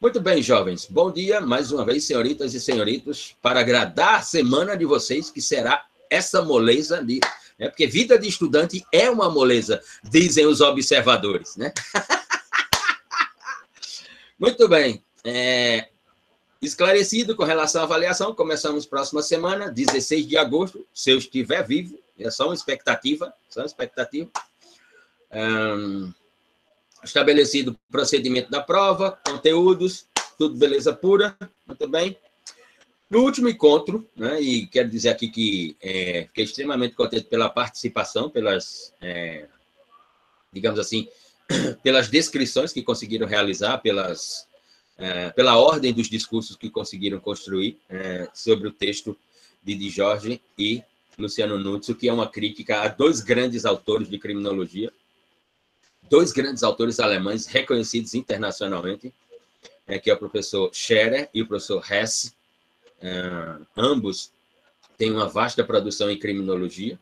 Muito bem, jovens. Bom dia, mais uma vez, senhoritas e senhoritos, para agradar a semana de vocês, que será essa moleza de... Porque vida de estudante é uma moleza, dizem os observadores, né? Muito bem. Esclarecido com relação à avaliação, começamos próxima semana, 16 de agosto, se eu estiver vivo, é só uma expectativa, Estabelecido o procedimento da prova, conteúdos, tudo beleza pura, muito bem. No último encontro, né, e quero dizer aqui que fiquei extremamente contente pela participação, pelas, digamos assim, pelas descrições que conseguiram realizar, pela ordem dos discursos que conseguiram construir sobre o texto de Jorge e Luciano Nuzzo, que é uma crítica a dois grandes autores de criminologia, dois grandes autores alemães reconhecidos internacionalmente, que é o professor Scherer e o professor Hesse. Ambos têm uma vasta produção em criminologia,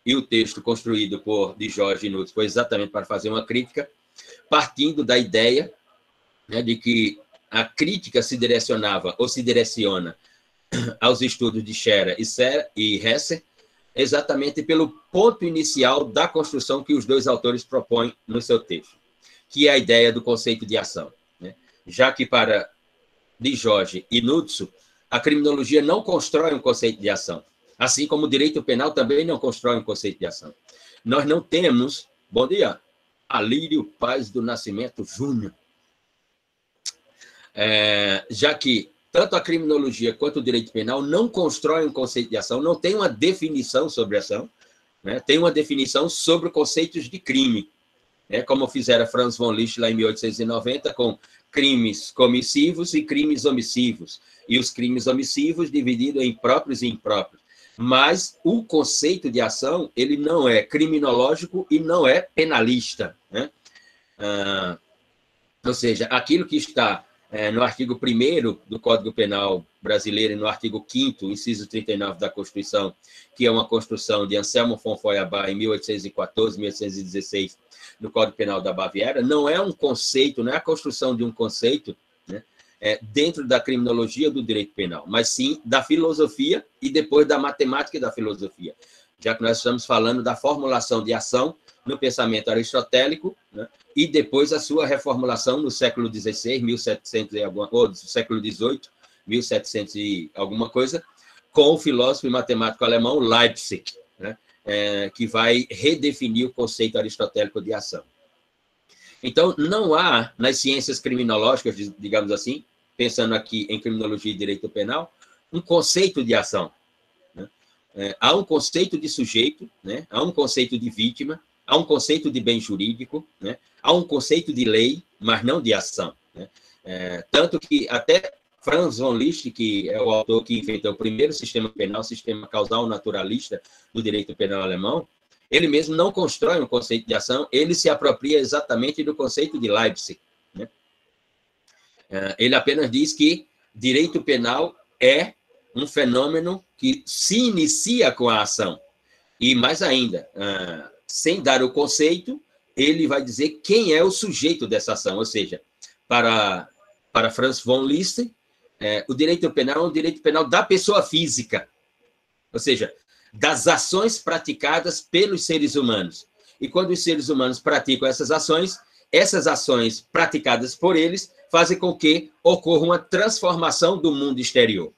e o texto construído por Jorge Nuzzo foi exatamente para fazer uma crítica, partindo da ideia de que a crítica se direcionava ou se direciona aos estudos de Scherer e Hesse, exatamente pelo ponto inicial da construção que os dois autores propõem no seu texto, que é a ideia do conceito de ação. Já que para Jorge e Nuzzo, a criminologia não constrói um conceito de ação, assim como o direito penal também não constrói um conceito de ação. Nós não temos... Bom dia, Alírio Paz do Nascimento Júnior. Já que tanto a criminologia quanto o direito penal não constroem um conceito de ação, não tem uma definição sobre ação, tem uma definição sobre conceitos de crime, como fizera Franz von Liszt lá em 1890, com crimes comissivos e crimes omissivos, e os crimes omissivos divididos em próprios e impróprios. Mas o conceito de ação, ele não é criminológico e não é penalista. Ou seja, aquilo que está no artigo 1º do Código Penal brasileiro e no artigo 5º, inciso 39 da Constituição, que é uma construção de Anselmo von Feuerbach em 1814, 1816, no Código Penal da Baviera, não é um conceito, não é a construção de um conceito dentro da criminologia do direito penal, mas sim da filosofia e depois da matemática e da filosofia, já que nós estamos falando da formulação de ação no pensamento aristotélico, e depois a sua reformulação no século XVI, 1700 e alguma, ou século XVIII, 1700 e alguma coisa, com o filósofo e matemático alemão Leipzig, que vai redefinir o conceito aristotélico de ação. Então, não há, nas ciências criminológicas, digamos assim, pensando aqui em criminologia e direito penal, um conceito de ação. Há um conceito de sujeito, há um conceito de vítima, há um conceito de bem jurídico, há um conceito de lei, mas não de ação. Tanto que até Franz von Liszt, que é o autor que inventou o primeiro sistema penal, sistema causal naturalista do direito penal alemão, ele mesmo não constrói um conceito de ação, ele se apropria exatamente do conceito de Leipzig. Ele apenas diz que direito penal é um fenômeno que se inicia com a ação. E mais ainda, sem dar o conceito, ele vai dizer quem é o sujeito dessa ação. Ou seja, para Franz von Liszt, o direito penal é um direito penal da pessoa física. Ou seja, das ações praticadas pelos seres humanos. E quando os seres humanos praticam essas ações praticadas por eles fazem com que ocorra uma transformação do mundo exterior.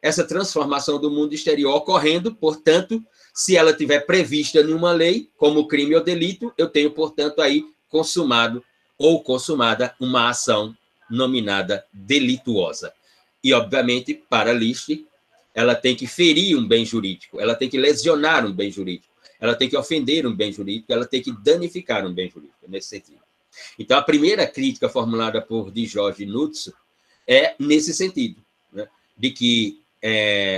Essa transformação do mundo exterior ocorrendo, portanto, se ela estiver prevista em uma lei, como crime ou delito, eu tenho, portanto, aí consumado ou consumada uma ação nominada delituosa. E, obviamente, para Liszt, ela tem que ferir um bem jurídico, ela tem que lesionar um bem jurídico, ela tem que ofender um bem jurídico, ela tem que danificar um bem jurídico, nesse sentido. Então, a primeira crítica formulada por Jorge Nuzzo é nesse sentido, de que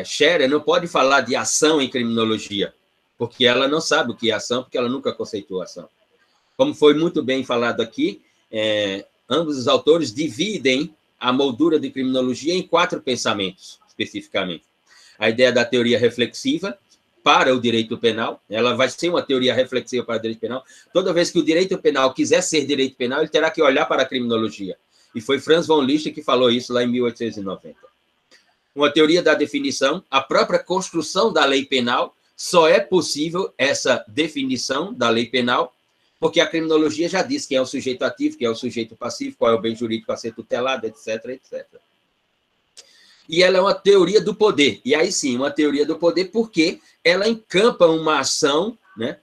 Scherer não pode falar de ação em criminologia, porque ela não sabe o que é ação, porque ela nunca conceitou ação. Como foi muito bem falado aqui, ambos os autores dividem a moldura de criminologia em 4 pensamentos, especificamente. A ideia da teoria reflexiva para o direito penal, ela vai ser uma teoria reflexiva para o direito penal. Toda vez que o direito penal quiser ser direito penal, ele terá que olhar para a criminologia. E foi Franz von Liszt que falou isso lá em 1890. Uma teoria da definição, a própria construção da lei penal, só é possível essa definição da lei penal, porque a criminologia já diz quem é o sujeito ativo, quem é o sujeito passivo, qual é o bem jurídico a ser tutelado, etc, etc. E ela é uma teoria do poder. E aí sim, uma teoria do poder porque ela encampa uma ação, né?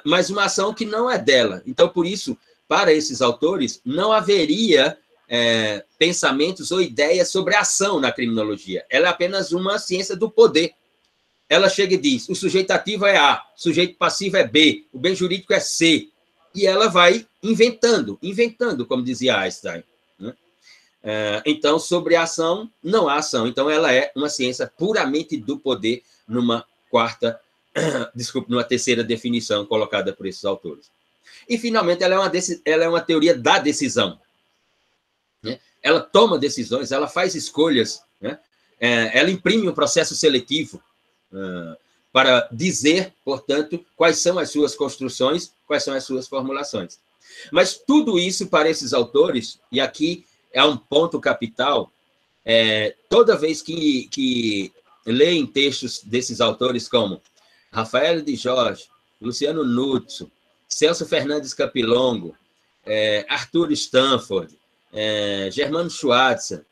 Mas uma ação que não é dela. Então, por isso, para esses autores, não haveria pensamentos ou ideias sobre a ação na criminologia. Ela é apenas uma ciência do poder. Ela chega e diz, o sujeito ativo é A, o sujeito passivo é B, o bem jurídico é C. E ela vai inventando, como dizia Einstein. Né? Então, sobre a ação, não há ação. Então, ela é uma ciência puramente do poder numa terceira definição colocada por esses autores. E, finalmente, ela é uma teoria da decisão. Né? Ela toma decisões, ela faz escolhas, né? Ela imprime um processo seletivo para dizer, portanto, quais são as suas construções, quais são as suas formulações. Mas tudo isso, para esses autores, e aqui é um ponto capital, toda vez que leem textos desses autores como Rafael de Jorge, Luciano Nuzzo, Celso Fernandes Capilongo, Arthur Stanford, Germano Schwarzer,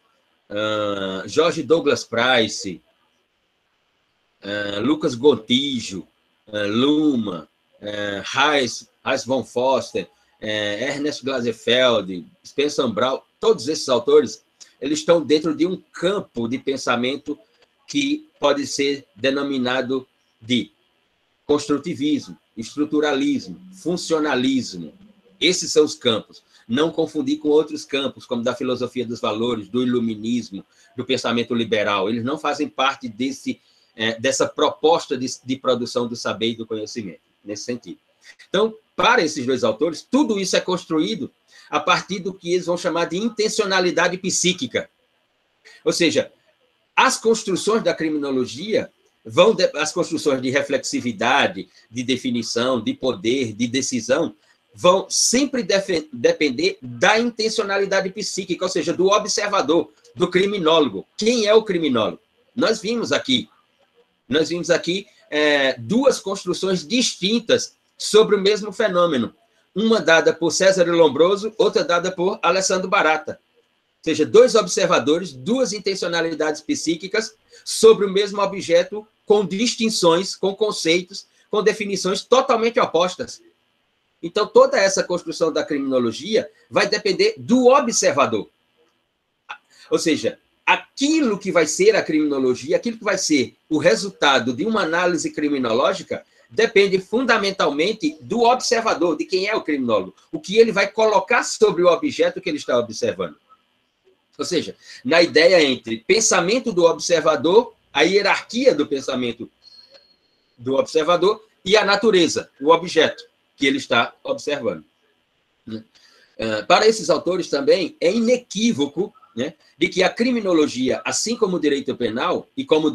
Jorge Douglas Price, Lucas Gontijo, Luhmann, Hayes von Foster, Ernest Glasfeld, Spencer Brown, todos esses autores, eles estão dentro de um campo de pensamento que pode ser denominado de construtivismo, estruturalismo, funcionalismo. Esses são os campos. Não confundir com outros campos, como da filosofia dos valores, do iluminismo, do pensamento liberal. Eles não fazem parte dessa proposta de produção do saber e do conhecimento, nesse sentido. Então, para esses dois autores, tudo isso é construído a partir do que eles vão chamar de intencionalidade psíquica. Ou seja, as construções da criminologia as construções de reflexividade, de definição, de poder, de decisão, vão sempre depender da intencionalidade psíquica, ou seja, do observador, do criminólogo. Quem é o criminólogo? Nós vimos aqui duas construções distintas sobre o mesmo fenômeno. Uma dada por César Lombroso, outra dada por Alessandro Barata. Ou seja, dois observadores, duas intencionalidades psíquicas sobre o mesmo objeto, com distinções, com conceitos, com definições totalmente opostas. Então, toda essa construção da criminologia vai depender do observador. Ou seja, aquilo que vai ser a criminologia, aquilo que vai ser o resultado de uma análise criminológica, depende fundamentalmente do observador, de quem é o criminólogo, o que ele vai colocar sobre o objeto que ele está observando. Ou seja, na ideia entre pensamento do observador, a hierarquia do pensamento do observador e a natureza, o objeto que ele está observando. Para esses autores também é inequívoco, né, de que a criminologia, assim como o direito penal, e como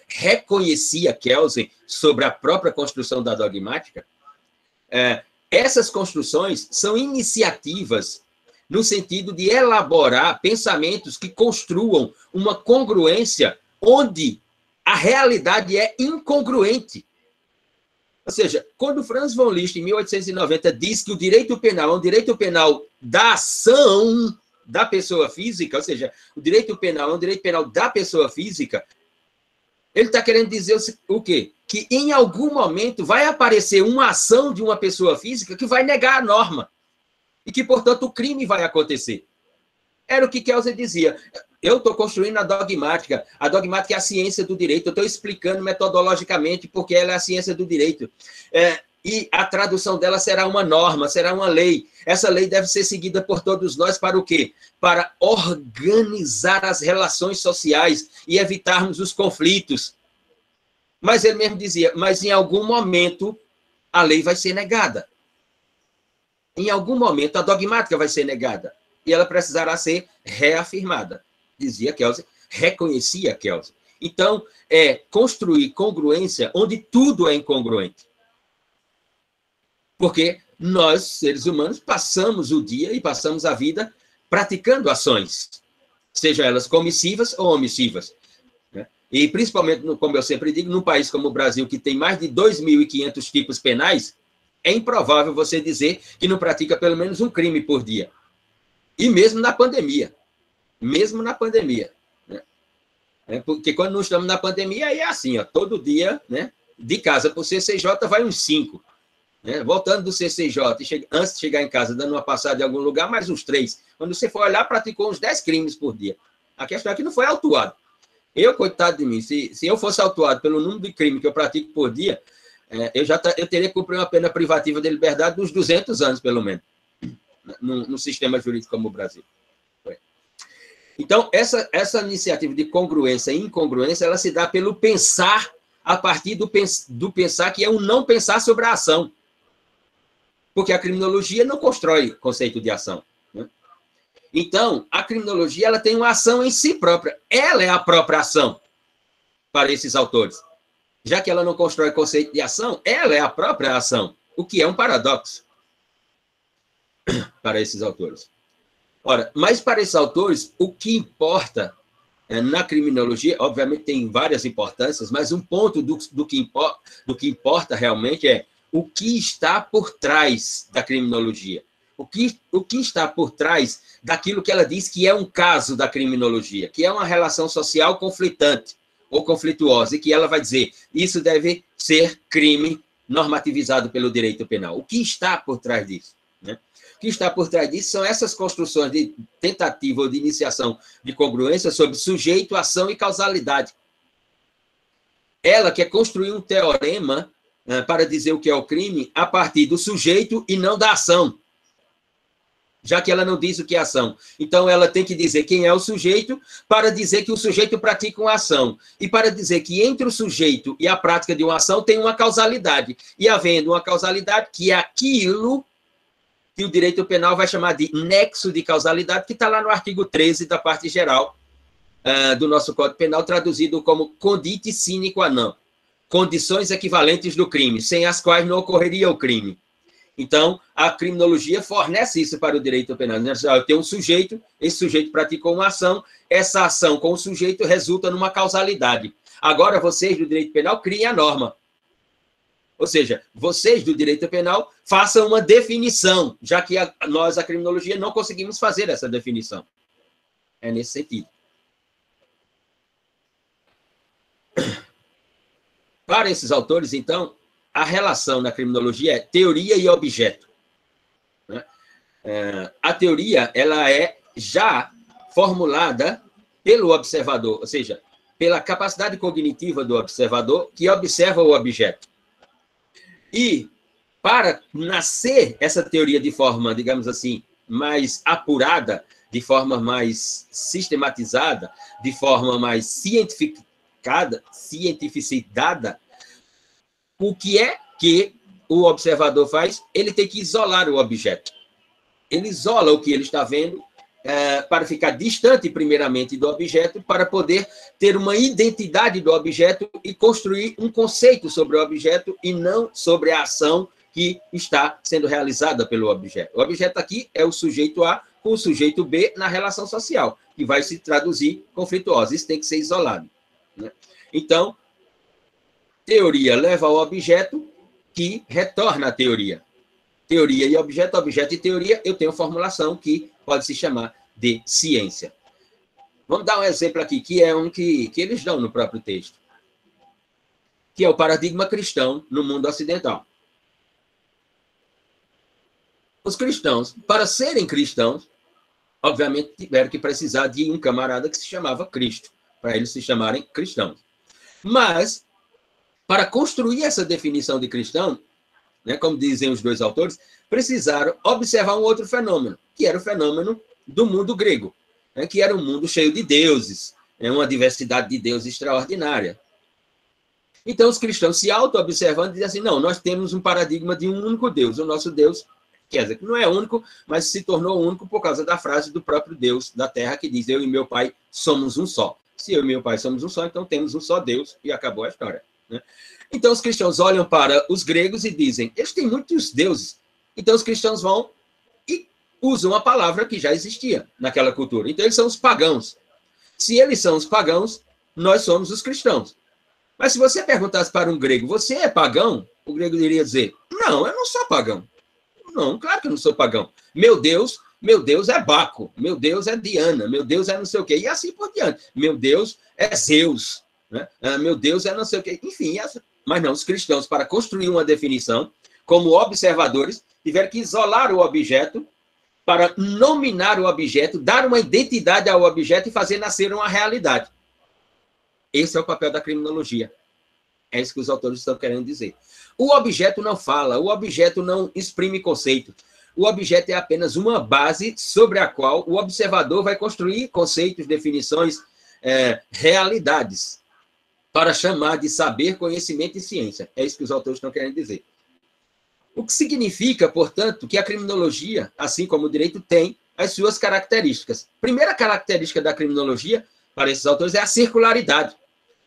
reconhecia Kelsen sobre a própria construção da dogmática, essas construções são iniciativas no sentido de elaborar pensamentos que construam uma congruência onde a realidade é incongruente. Ou seja, quando Franz von Liszt, em 1890, diz que o direito penal é um direito penal da ação da pessoa física, ou seja, o direito penal é um direito penal da pessoa física, ele está querendo dizer o quê? Que em algum momento vai aparecer uma ação de uma pessoa física que vai negar a norma. E que, portanto, o crime vai acontecer. Era o que Kelsen dizia. Eu estou construindo a dogmática. A dogmática é a ciência do direito. Eu estou explicando metodologicamente porque ela é a ciência do direito. E a tradução dela será uma norma, será uma lei. Essa lei deve ser seguida por todos nós para o quê? Para organizar as relações sociais e evitarmos os conflitos. Mas ele mesmo dizia, mas em algum momento a lei vai ser negada. Em algum momento, a dogmática vai ser negada e ela precisará ser reafirmada, dizia Kelsen, reconhecia Kelsen. Então, é construir congruência onde tudo é incongruente. Porque nós, seres humanos, passamos o dia e passamos a vida praticando ações, sejam elas comissivas ou omissivas, né? E, principalmente, como eu sempre digo, num país como o Brasil, que tem mais de 2.500 tipos penais, é improvável você dizer que não pratica pelo menos um crime por dia. E mesmo na pandemia. Mesmo na pandemia. Né? Porque quando não estamos na pandemia, aí é assim, ó, todo dia, né, de casa para o CCJ vai uns 5. Né? Voltando do CCJ, antes de chegar em casa, dando uma passada em algum lugar, mais uns 3. Quando você for olhar, praticou uns 10 crimes por dia. A questão é que não foi autuado. Eu, coitado de mim, se eu fosse autuado pelo número de crimes que eu pratico por dia, eu teria que cumprir uma pena privativa de liberdade de uns 200 anos, pelo menos, no sistema jurídico como o Brasil. Então, essa iniciativa de congruência e incongruência, ela se dá pelo pensar a partir do pensar, que é o não pensar sobre a ação. Porque a criminologia não constrói conceito de ação. Né? Então, a criminologia ela tem uma ação em si própria. Ela é a própria ação para esses autores. Já que ela não constrói conceito de ação, ela é a própria ação, o que é um paradoxo para esses autores. Ora, mas para esses autores, o que importa na criminologia, obviamente tem várias importâncias, mas um ponto do que importa realmente é o que está por trás da criminologia. O que está por trás daquilo que ela diz que é um caso da criminologia, que é uma relação social conflitante ou conflituosa, e que ela vai dizer, isso deve ser crime normativizado pelo direito penal. O que está por trás disso? Né? O que está por trás disso são essas construções de tentativa ou de iniciação de congruência sobre sujeito, ação e causalidade. Ela quer construir um teorema para dizer o que é o crime a partir do sujeito e não da ação, já que ela não diz o que é ação. Então, ela tem que dizer quem é o sujeito para dizer que o sujeito pratica uma ação. E para dizer que entre o sujeito e a prática de uma ação tem uma causalidade. E havendo uma causalidade, que é aquilo que o direito penal vai chamar de nexo de causalidade, que está lá no artigo 13 da parte geral do nosso Código Penal, traduzido como condite sine qua non. Condições equivalentes do crime, sem as quais não ocorreria o crime. Então, a criminologia fornece isso para o direito penal. Eu tenho um sujeito, esse sujeito praticou uma ação, essa ação com o sujeito resulta numa causalidade. Agora, vocês do direito penal criem a norma. Ou seja, vocês do direito penal façam uma definição, já que nós, a criminologia, não conseguimos fazer essa definição. É nesse sentido. Para esses autores, então, a relação na criminologia é teoria e objeto. Né? A teoria ela é já formulada pelo observador, ou seja, pela capacidade cognitiva do observador que observa o objeto. E para nascer essa teoria de forma, digamos assim, mais apurada, de forma mais sistematizada, de forma mais cientificada, o que é que o observador faz? Ele tem que isolar o objeto. Ele isola o que ele está vendo para ficar distante, primeiramente, do objeto, para poder ter uma identidade do objeto e construir um conceito sobre o objeto e não sobre a ação que está sendo realizada pelo objeto. O objeto aqui é o sujeito A com o sujeito B na relação social, que vai se traduzir conflituosa. Isso tem que ser isolado. Né? Então, teoria leva ao objeto que retorna à teoria. Teoria e objeto, objeto e teoria, eu tenho formulação que pode se chamar de ciência. Vamos dar um exemplo aqui, que é um que eles dão no próprio texto, que é o paradigma cristão no mundo ocidental. Os cristãos, para serem cristãos, obviamente tiveram que precisar de um camarada que se chamava Cristo, para eles se chamarem cristãos. Mas, para construir essa definição de cristão, né, como dizem os dois autores, precisaram observar um outro fenômeno, que era o fenômeno do mundo grego, né, que era um mundo cheio de deuses, uma diversidade de deuses extraordinária. Então, os cristãos se auto-observando dizem assim, não, nós temos um paradigma de um único Deus. O nosso Deus, quer dizer, que não é único, mas se tornou único por causa da frase do próprio Deus da terra, que diz, eu e meu pai somos um só. Se eu e meu pai somos um só, então temos um só Deus, e acabou a história. Né? Então, os cristãos olham para os gregos e dizem, eles têm muitos deuses. Então, os cristãos vão e usam a palavra que já existia naquela cultura. Então, eles são os pagãos. Se eles são os pagãos, nós somos os cristãos. Mas se você perguntasse para um grego, você é pagão? O grego iria dizer, não, eu não sou pagão. Não, claro que eu não sou pagão. Meu Deus é Baco, meu Deus é Diana, meu Deus é não sei o quê, e assim por diante. Meu Deus é Zeus, né? Meu Deus é não sei o quê. Enfim, mas não, os cristãos, para construir uma definição, como observadores, tiveram que isolar o objeto para nominar o objeto, dar uma identidade ao objeto e fazer nascer uma realidade. Esse é o papel da criminologia. É isso que os autores estão querendo dizer. O objeto não fala, o objeto não exprime conceito. O objeto é apenas uma base sobre a qual o observador vai construir conceitos, definições, realidades, para chamar de saber, conhecimento e ciência. É isso que os autores estão querendo dizer. O que significa, portanto, que a criminologia, assim como o direito, tem as suas características. Primeira característica da criminologia, para esses autores, é a circularidade.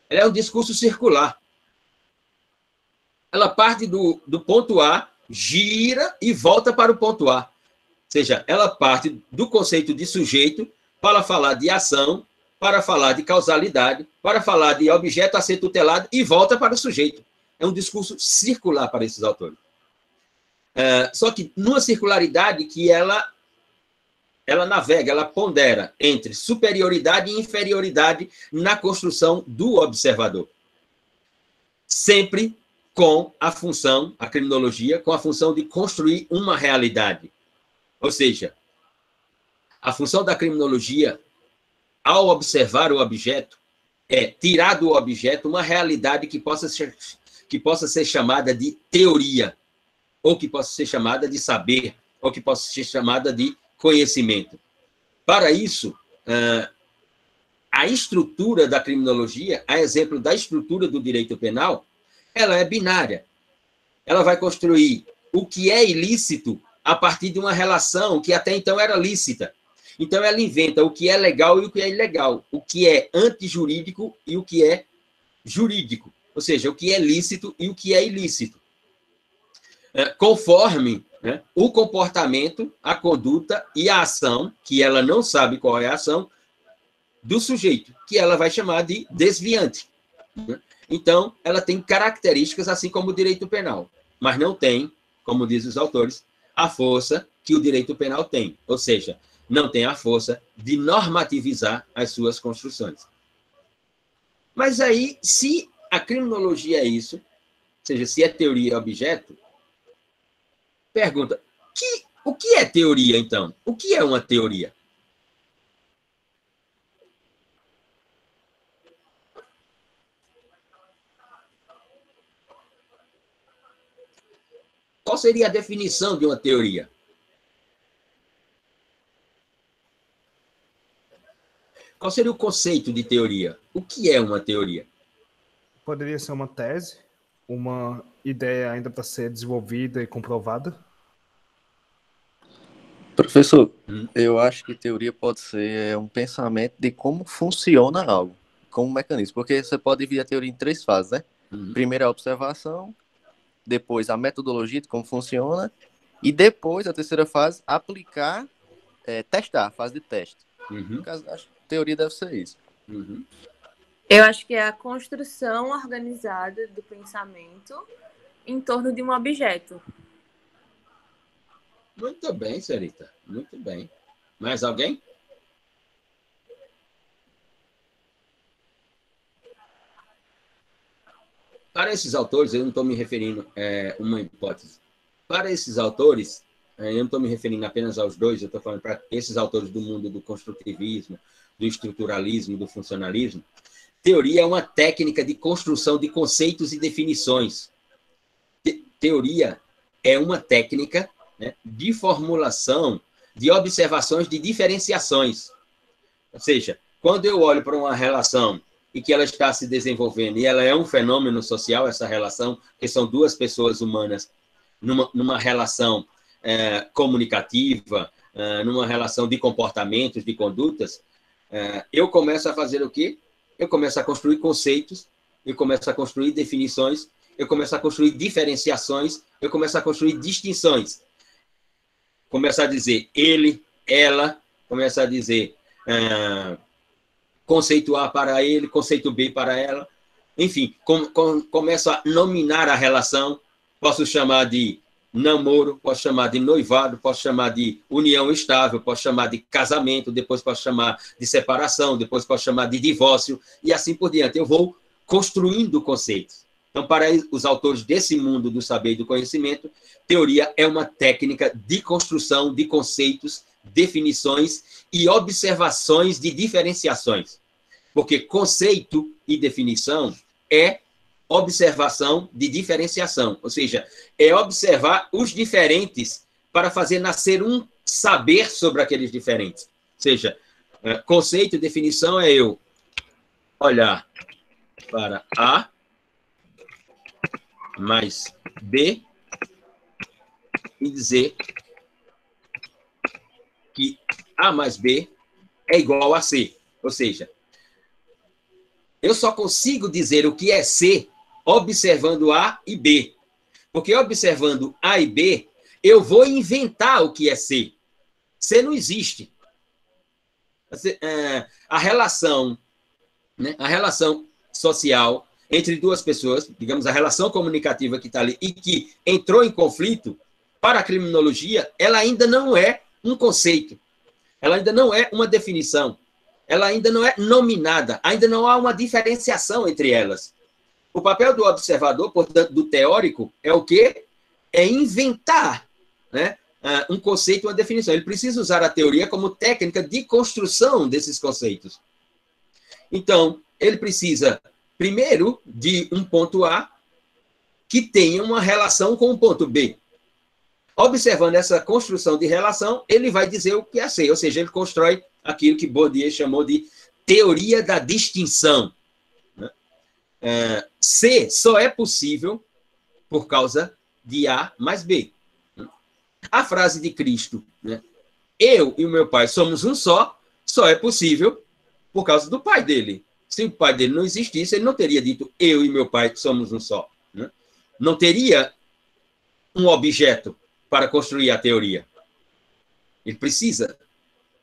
Ela é um discurso circular. Ela parte do ponto A, gira e volta para o ponto A. Ou seja, ela parte do conceito de sujeito para falar de ação, para falar de causalidade, para falar de objeto a ser tutelado e volta para o sujeito. É um discurso circular para esses autores. Só que numa circularidade que ela navega, ela pondera entre superioridade e inferioridade na construção do observador. Sempre com a função, a criminologia, com a função de construir uma realidade. Ou seja, a função da criminologia, ao observar o objeto, é tirar do objeto uma realidade que possa ser chamada de teoria, ou que possa ser chamada de saber, ou que possa ser chamada de conhecimento. Para isso, a estrutura da criminologia, a exemplo da estrutura do direito penal, ela é binária. Ela vai construir o que é ilícito a partir de uma relação que até então era lícita. Então, ela inventa o que é legal e o que é ilegal, o que é antijurídico e o que é jurídico, ou seja, o que é lícito e o que é ilícito. Conforme o comportamento, a conduta e a ação, que ela não sabe qual é a ação, do sujeito, que ela vai chamar de desviante. Então, ela tem características assim como o direito penal, mas não tem, como dizem os autores, a força que o direito penal tem, ou seja, não tem a força de normativizar as suas construções. Mas aí, se a criminologia é isso, ou seja, se é teoria e objeto, pergunta, o que é teoria, então? O que é uma teoria? Qual seria a definição de uma teoria? Qual seria o conceito de teoria? O que é uma teoria? Poderia ser uma tese, uma ideia ainda para ser desenvolvida e comprovada? Professor, eu acho que teoria pode ser um pensamento de como funciona algo, como mecanismo, porque você pode dividir a teoria em 3 fases, né? Primeiro a observação, depois a metodologia de como funciona, e depois a terceira fase, aplicar, testar, fase de teste. No caso, acho que teoria deve ser isso. Eu acho que é a construção organizada do pensamento em torno de um objeto. Muito bem, senhorita. Muito bem. Mais alguém? Para esses autores, eu não estou me referindo a uma hipótese. Para esses autores, eu não estou me referindo apenas aos dois, eu estou falando para esses autores do mundo do construtivismo, do estruturalismo, do funcionalismo. Teoria é uma técnica de construção de conceitos e definições. Teoria é uma técnica de formulação de observações de diferenciações. Ou seja, quando eu olho para uma relação e que ela está se desenvolvendo e ela é um fenômeno social, essa relação, que são duas pessoas humanas numa relação comunicativa, numa relação de comportamentos, de condutas, eu começo a fazer o quê? Eu começo a construir conceitos, eu começo a construir definições, eu começo a construir diferenciações, eu começo a construir distinções. começa a dizer ele, ela, começa a dizer conceito A para ele, conceito B para ela. Enfim, começo a nominar a relação. Posso chamar de namoro, posso chamar de noivado, posso chamar de união estável, posso chamar de casamento, depois posso chamar de separação, depois posso chamar de divórcio, e assim por diante. Eu vou construindo conceitos. Então, para os autores desse mundo do saber e do conhecimento, teoria é uma técnica de construção de conceitos, definições e observações de diferenciações. Porque conceito e definição é observação de diferenciação, ou seja, é observar os diferentes para fazer nascer um saber sobre aqueles diferentes. Ou seja, conceito e definição é eu olhar para A mais B e dizer que A mais B é igual a C. Ou seja, eu só consigo dizer o que é C observando A e B. Porque observando A e B, eu vou inventar o que é C. C não existe. A relação, né, a relação social entre duas pessoas, digamos, a relação comunicativa que está ali e que entrou em conflito, para a criminologia, ela ainda não é um conceito. Ela ainda não é uma definição. Ela ainda não é nominada. Ainda não há uma diferenciação entre elas. O papel do observador, portanto, do teórico, é o quê? É inventar, né, um conceito, uma definição. Ele precisa usar a teoria como técnica de construção desses conceitos. Então, ele precisa, primeiro, de um ponto A que tenha uma relação com o ponto B. Observando essa construção de relação, ele vai dizer o que é C, ou seja, ele constrói aquilo que Bourdieu chamou de teoria da distinção. C só é possível por causa de A mais B. A frase de Cristo, né, eu e o meu pai somos um só é possível por causa do pai dele. Se o pai dele não existisse, ele não teria dito eu e meu pai somos um só. Né? Não teria um objeto para construir a teoria. Ele precisa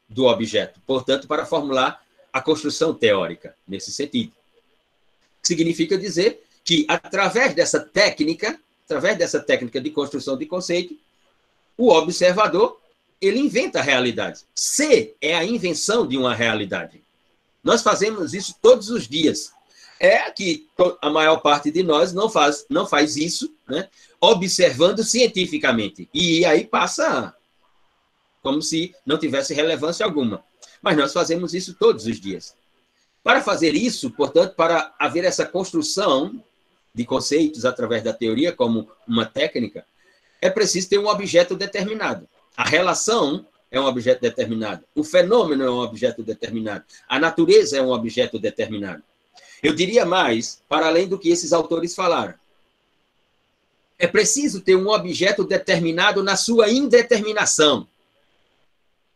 do objeto, portanto, para formular a construção teórica, nesse sentido. Significa dizer que, através dessa técnica de construção de conceito, o observador, ele inventa a realidade. C é a invenção de uma realidade. Nós fazemos isso todos os dias. É que a maior parte de nós não faz isso, né, observando cientificamente. E aí passa como se não tivesse relevância alguma. Mas nós fazemos isso todos os dias. Para fazer isso, portanto, para haver essa construção de conceitos através da teoria como uma técnica, é preciso ter um objeto determinado. A relação é um objeto determinado. O fenômeno é um objeto determinado. A natureza é um objeto determinado. Eu diria mais, para além do que esses autores falaram. É preciso ter um objeto determinado na sua indeterminação.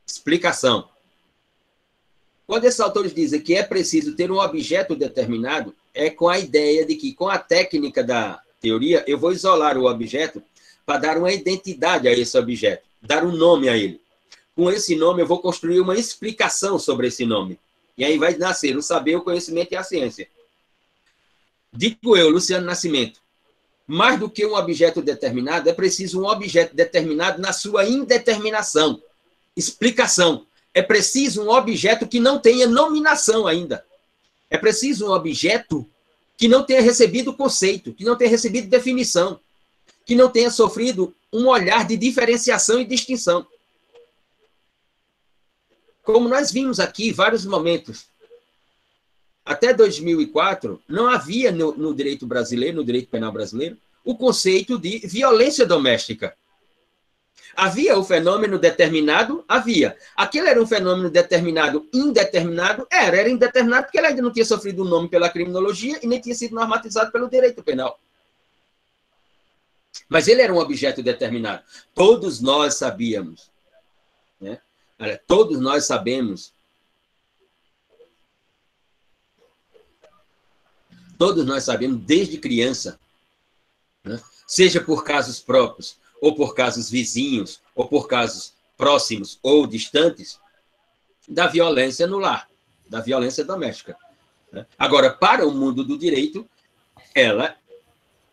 Explicação. Quando esses autores dizem que é preciso ter um objeto determinado, é com a ideia de que, com a técnica da teoria, eu vou isolar o objeto para dar uma identidade a esse objeto, dar um nome a ele. Com esse nome, eu vou construir uma explicação sobre esse nome. E aí vai nascer o saber, o conhecimento e a ciência. Digo eu, Luciano Nascimento, mais do que um objeto determinado, é preciso um objeto determinado na sua indeterminação. Explicação. É preciso um objeto que não tenha nominação ainda. É preciso um objeto que não tenha recebido conceito, que não tenha recebido definição, que não tenha sofrido um olhar de diferenciação e distinção. Como nós vimos aqui em vários momentos, até 2004, não havia no direito brasileiro, no direito penal brasileiro, o conceito de violência doméstica. Havia o fenômeno determinado? Havia. Aquele era um fenômeno determinado, indeterminado? Era indeterminado porque ele ainda não tinha sofrido um nome pela criminologia e nem tinha sido normatizado pelo direito penal. Mas ele era um objeto determinado. Todos nós sabíamos, né? Todos nós sabemos. Todos nós sabemos, desde criança, né? Seja por casos próprios, ou por casos vizinhos, ou por casos próximos ou distantes da violência no lar, da violência doméstica. Agora, para o mundo do direito, ela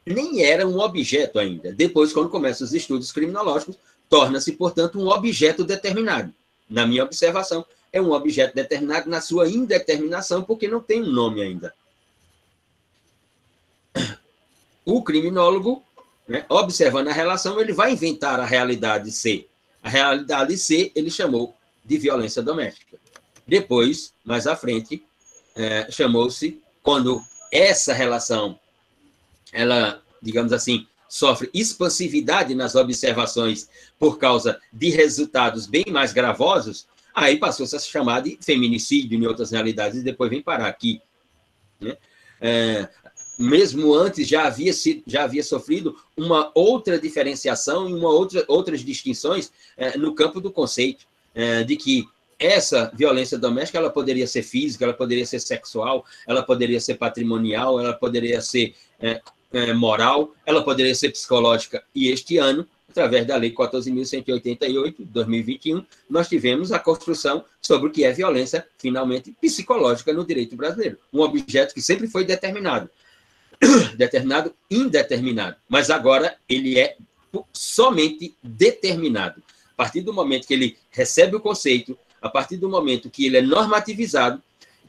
nem era um objeto ainda. Depois, quando começam os estudos criminológicos, torna-se, portanto, um objeto determinado. Na minha observação, é um objeto determinado na sua indeterminação, porque não tem um nome ainda. O criminólogo, né, observando a relação, ele vai inventar a realidade C. A realidade C ele chamou de violência doméstica. Depois, mais à frente, chamou-se, quando essa relação, ela, digamos assim, sofre expansividade nas observações por causa de resultados bem mais gravosos, aí passou-se a se chamar de feminicídio em outras realidades, e depois vem parar aqui. Né? Mesmo antes já havia sofrido uma outra diferenciação e outras distinções no campo do conceito, de que essa violência doméstica ela poderia ser física, ela poderia ser sexual, ela poderia ser patrimonial, ela poderia ser moral, ela poderia ser psicológica. E este ano, através da Lei 14.188, de 2021, nós tivemos a construção sobre o que é violência, finalmente, psicológica no direito brasileiro. Um objeto que sempre foi determinado, indeterminado, mas agora ele é somente determinado. A partir do momento que ele recebe o conceito, a partir do momento que ele é normativizado,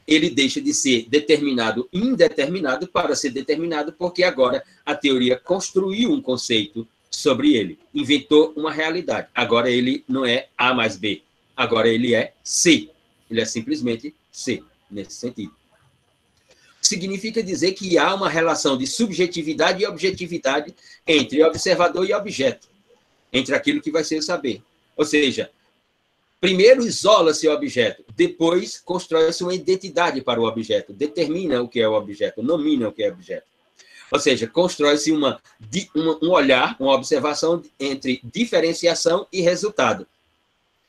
ele deixa de ser determinado indeterminado para ser determinado, porque agora a teoria construiu um conceito sobre ele, inventou uma realidade. Agora ele não é A mais B, agora ele é C. Ele é simplesmente C, nesse sentido. Significa dizer que há uma relação de subjetividade e objetividade entre observador e objeto, entre aquilo que vai ser o saber. Ou seja, primeiro isola-se o objeto, depois constrói-se uma identidade para o objeto, determina o que é o objeto, nomina o que é o objeto. Ou seja, constrói-se um olhar, uma observação entre diferenciação e resultado.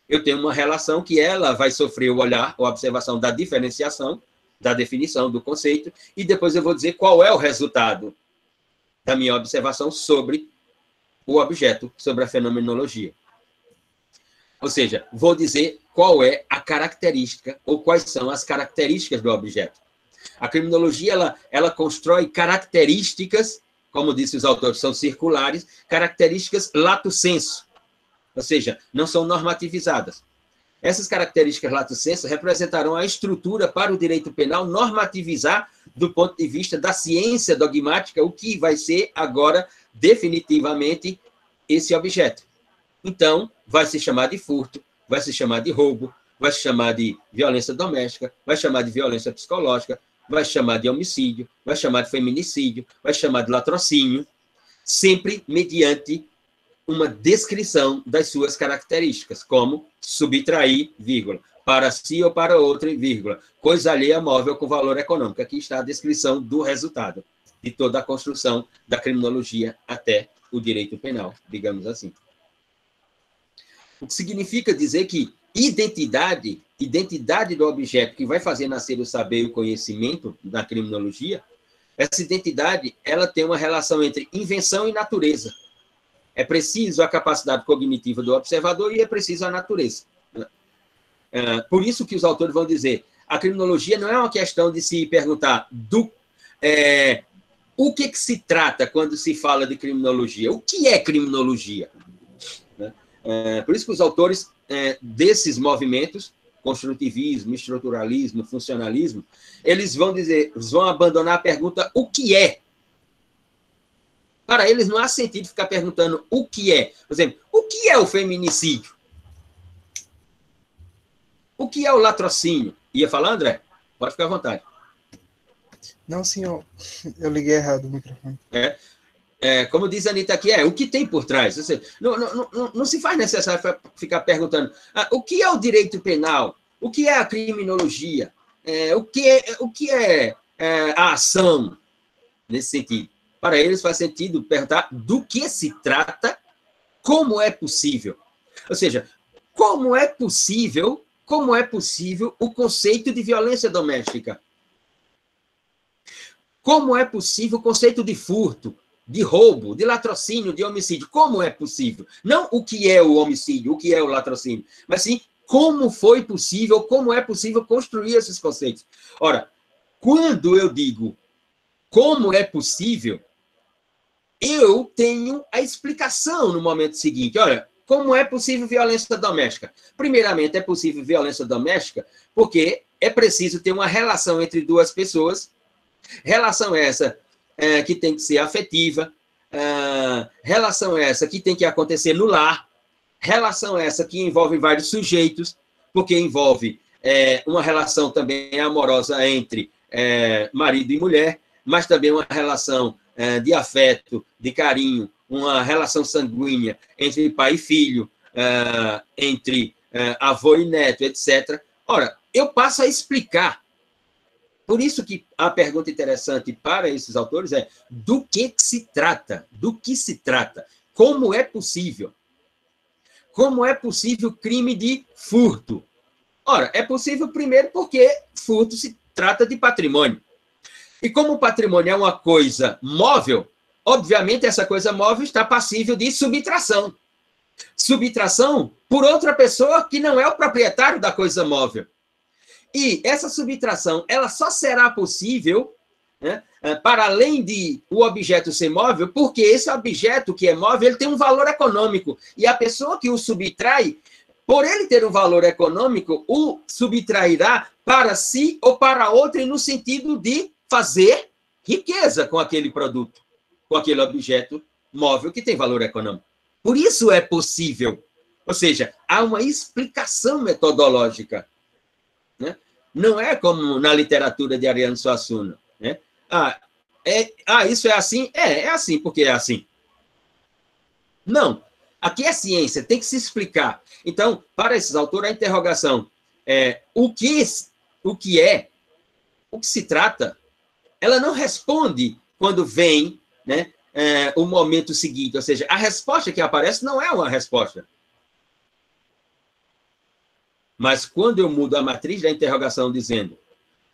Eu tenho uma relação que ela vai sofrer o olhar, a observação da diferenciação, da definição do conceito, e depois eu vou dizer qual é o resultado da minha observação sobre o objeto, sobre a fenomenologia. Ou seja, vou dizer qual é a característica, ou quais são as características do objeto. A criminologia, ela constrói características, como disse os autores, são circulares, características lato sensu, ou seja, não são normativizadas. Essas características lato sensu representarão a estrutura para o direito penal normativizar, do ponto de vista da ciência dogmática, o que vai ser agora definitivamente esse objeto. Então, vai se chamar de furto, vai se chamar de roubo, vai se chamar de violência doméstica, vai chamar de violência psicológica, vai chamar de homicídio, vai chamar de feminicídio, vai chamar de latrocínio, sempre mediante uma descrição das suas características, como subtrair, vírgula, para si ou para outra, vírgula, coisa alheia móvel com valor econômico. Aqui está a descrição do resultado de toda a construção da criminologia até o direito penal, digamos assim. O que significa dizer que identidade do objeto que vai fazer nascer o saber e o conhecimento na criminologia, essa identidade ela tem uma relação entre invenção e natureza. É preciso a capacidade cognitiva do observador e é preciso a natureza. Por isso que os autores vão dizer, a criminologia não é uma questão de se perguntar o que se trata quando se fala de criminologia. O que é criminologia? Por isso que os autores desses movimentos, construtivismo, estruturalismo, funcionalismo, eles vão abandonar a pergunta o que é. Para eles não há sentido ficar perguntando o que é. Por exemplo, o que é o feminicídio? O que é o latrocínio? Ia falar, André? Pode ficar à vontade. Não, senhor. Eu liguei errado o microfone. Como diz a Anitta aqui, o que tem por trás? Ou seja, não se faz necessário ficar perguntando o que é o direito penal? O que é a criminologia? O que é a ação? Nesse sentido. Para eles faz sentido perguntar do que se trata, como é possível. Ou seja, como é possível o conceito de violência doméstica? Como é possível o conceito de furto? de roubo, de latrocínio, de homicídio. Como é possível? Não o que é o homicídio, o que é o latrocínio, mas sim como foi possível, como é possível construir esses conceitos. Ora, quando eu digo como é possível, eu tenho a explicação no momento seguinte. Olha, como é possível violência doméstica? Primeiramente, é possível violência doméstica porque é preciso ter uma relação entre duas pessoas, relação essa que tem que ser afetiva, relação essa que tem que acontecer no lar, relação essa que envolve vários sujeitos, porque envolve uma relação também amorosa entre marido e mulher, mas também uma relação de afeto, de carinho, uma relação sanguínea entre pai e filho, entre avô e neto, etc. Ora, eu passo a explicar. Por isso que a pergunta interessante para esses autores é do que se trata? Do que se trata? Como é possível? Como é possível crime de furto? Ora, é possível primeiro porque furto se trata de patrimônio. E como o patrimônio é uma coisa móvel, obviamente essa coisa móvel está passível de subtração. Subtração por outra pessoa que não é o proprietário da coisa móvel. E essa subtração, ela só será possível, né, para além de o objeto ser móvel, porque esse objeto que é móvel, ele tem um valor econômico. E a pessoa que o subtrai, por ele ter um valor econômico, o subtrairá para si ou para outrem no sentido de fazer riqueza com aquele produto, com aquele objeto móvel que tem valor econômico. Por isso é possível. Ou seja, há uma explicação metodológica, né? Não é como na literatura de Ariano Suassuna, né? Isso é assim? É assim porque é assim. Não. Aqui é ciência, tem que se explicar. Então, para esses autores, a interrogação o que se trata, ela não responde quando vem, né, o momento seguinte. Ou seja, a resposta que aparece não é uma resposta. Mas quando eu mudo a matriz da interrogação dizendo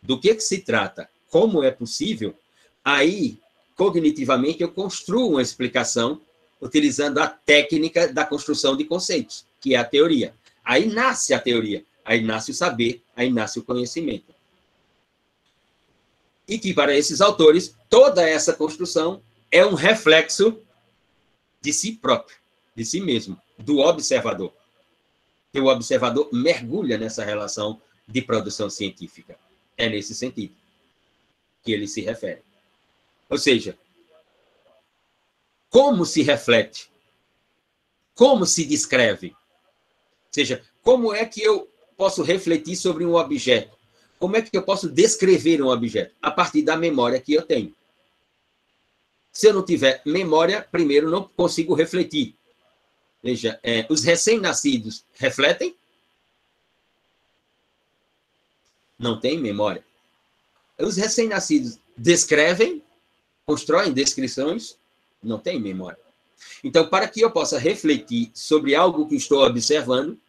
do que se trata, como é possível, aí, cognitivamente, eu construo uma explicação utilizando a técnica da construção de conceitos, que é a teoria. Aí nasce a teoria, aí nasce o saber, aí nasce o conhecimento. E que, para esses autores, toda essa construção é um reflexo de si próprio, de si mesmo, do observador. Que o observador mergulha nessa relação de produção científica. É nesse sentido que ele se refere. Ou seja, como se reflete? Como se descreve? Ou seja, como é que eu posso refletir sobre um objeto? Como é que eu posso descrever um objeto? A partir da memória que eu tenho. Se eu não tiver memória, primeiro não consigo refletir. Veja, os recém-nascidos refletem? Não têm memória. Os recém-nascidos descrevem? Constroem descrições? Não têm memória. Então, para que eu possa refletir sobre algo que estou observando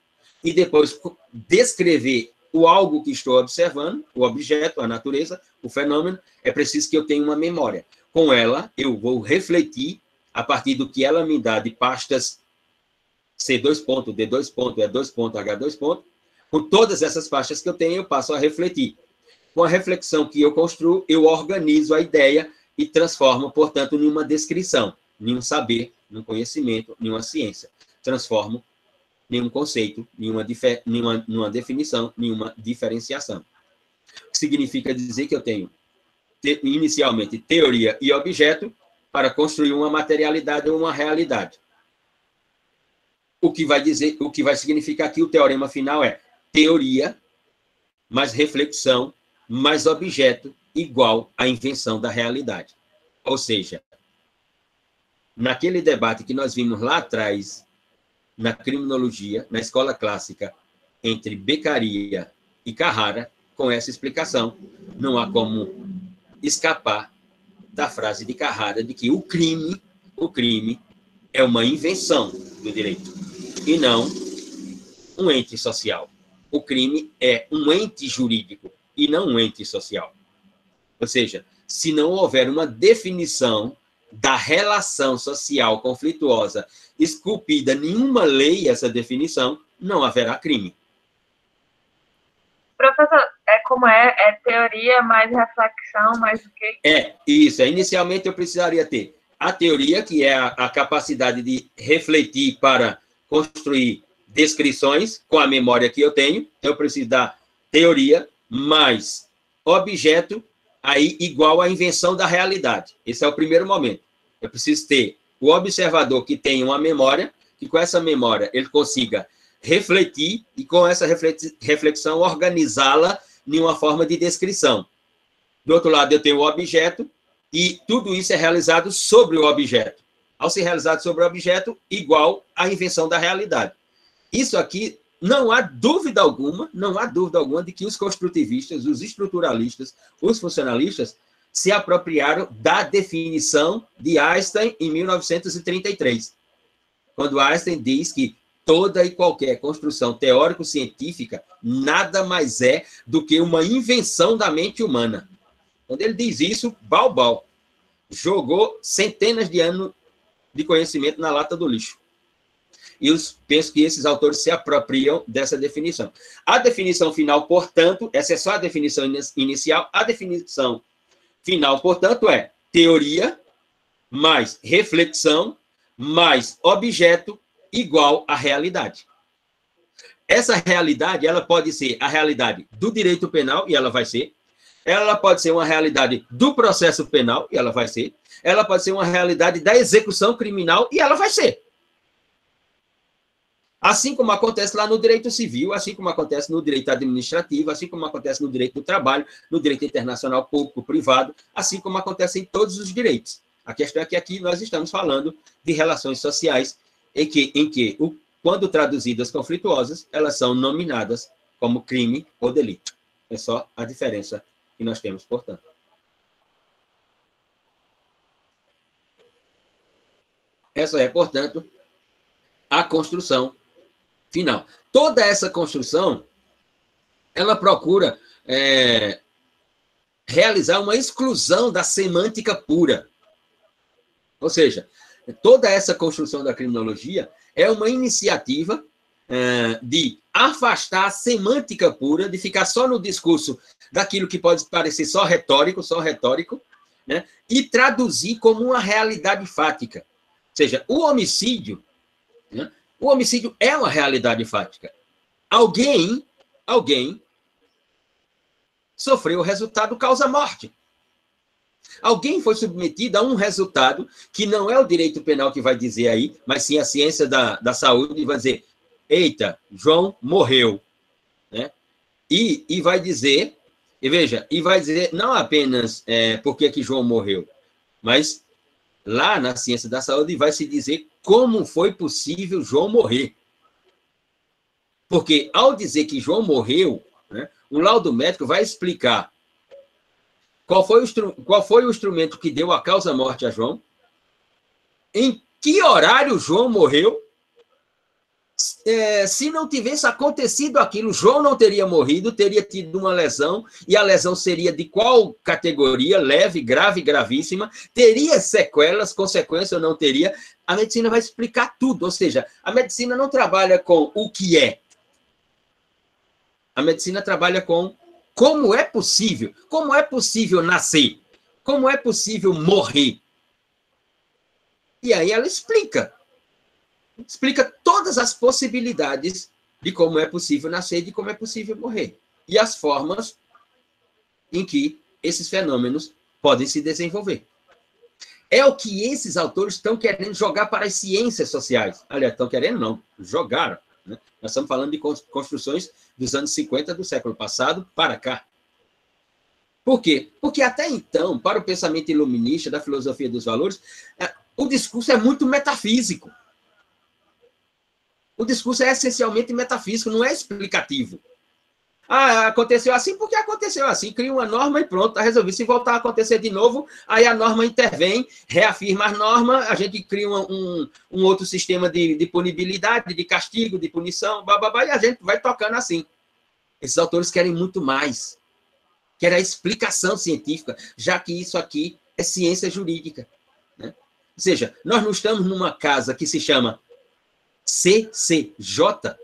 e depois descrever o algo que estou observando, o objeto, a natureza, o fenômeno, é preciso que eu tenha uma memória. Com ela, eu vou refletir a partir do que ela me dá de pastas C2, D2, E2, H2. Com todas essas pastas que eu tenho, eu passo a refletir. Com a reflexão que eu construo, eu organizo a ideia e transformo, portanto, em uma descrição, em um saber, em um conhecimento, em uma ciência. Transformo em um conceito, em uma definição, em uma diferenciação. O que significa dizer que eu tenho, inicialmente, teoria e objeto para construir uma materialidade ou uma realidade. O que vai significar que o teorema final é teoria mais reflexão mais objeto igual à invenção da realidade. Ou seja, naquele debate que nós vimos lá atrás, na criminologia, na escola clássica, entre Beccaria e Carrara, com essa explicação, não há como escapar da frase de Carrara de que o crime é uma invenção do direito e não um ente social. O crime é um ente jurídico e não um ente social. Ou seja, se não houver uma definição da relação social conflituosa esculpida em nenhuma lei essa definição, não haverá crime. Professor, é teoria mais reflexão, mais o quê? Isso. Inicialmente eu precisaria ter a teoria, que é a capacidade de refletir para construir descrições com a memória que eu tenho. Eu preciso da teoria mais objeto, aí igual à invenção da realidade. Esse é o primeiro momento. Eu preciso ter o observador que tem uma memória, que com essa memória ele consiga refletir e com essa reflexão organizá-la em uma forma de descrição. Do outro lado, eu tenho o objeto e tudo isso é realizado sobre o objeto. Ao ser realizado sobre o objeto, igual à invenção da realidade. Isso aqui, não há dúvida alguma de que os construtivistas, os estruturalistas, os funcionalistas se apropriaram da definição de Einstein em 1933, quando Einstein diz que toda e qualquer construção teórico-científica nada mais é do que uma invenção da mente humana. Quando ele diz isso, Balbal jogou centenas de anos de conhecimento na lata do lixo. E eu penso que esses autores se apropriam dessa definição. A definição final, portanto, essa é só a definição inicial, a definição final, portanto, é teoria mais reflexão mais objeto igual à realidade. Essa realidade, ela pode ser a realidade do direito penal, e ela vai ser. Ela pode ser uma realidade do processo penal, e ela vai ser. Ela pode ser uma realidade da execução criminal, e ela vai ser. Assim como acontece lá no direito civil, assim como acontece no direito administrativo, assim como acontece no direito do trabalho, no direito internacional público, privado, assim como acontece em todos os direitos. A questão é que aqui nós estamos falando de relações sociais em que quando traduzidas conflituosas, elas são nominadas como crime ou delito. É só a diferença que nós temos, portanto. Essa é, portanto, a construção final. Toda essa construção, ela procura realizar uma exclusão da semântica pura. Ou seja, toda essa construção da criminologia é uma iniciativa de afastar a semântica pura, de ficar só no discurso daquilo que pode parecer só retórico, né? E traduzir como uma realidade fática. Ou seja, o homicídio, né? O homicídio é uma realidade fática. Alguém sofreu o resultado causa-morte. Alguém foi submetido a um resultado que não é o direito penal que vai dizer aí, mas sim a ciência da saúde vai dizer, eita, João morreu. Né? E vai dizer, e vai dizer não apenas por que João morreu, mas lá na ciência da saúde vai se dizer como foi possível João morrer. Porque ao dizer que João morreu, né, o laudo médico vai explicar qual foi o instrumento que deu a causa-morte a João, em que horário João morreu. Se não tivesse acontecido aquilo, João não teria morrido, teria tido uma lesão, e a lesão seria de qual categoria? Leve, grave, gravíssima, teria sequelas, consequência ou não teria. A medicina vai explicar tudo, ou seja, a medicina não trabalha com o que é. A medicina trabalha com como é possível nascer, como é possível morrer. E aí ela explica todas as possibilidades de como é possível nascer e de como é possível morrer. E as formas em que esses fenômenos podem se desenvolver. É o que esses autores estão querendo jogar para as ciências sociais. Aliás, estão querendo não, jogaram. Né? Nós estamos falando de construções dos anos 50 do século passado para cá. Por quê? Porque até então, para o pensamento iluminista da filosofia dos valores, o discurso é muito metafísico. O discurso é essencialmente metafísico, não é explicativo. Aconteceu assim porque aconteceu assim. Cria uma norma e pronto, está resolvido. Se voltar a acontecer de novo, aí a norma intervém, reafirma as normas, a gente cria um outro sistema de punibilidade, de castigo, de punição, e a gente vai tocando assim. Esses autores querem muito mais. Querem a explicação científica, já que isso aqui é ciência jurídica. Né? Ou seja, nós não estamos numa casa que se chama CCJ,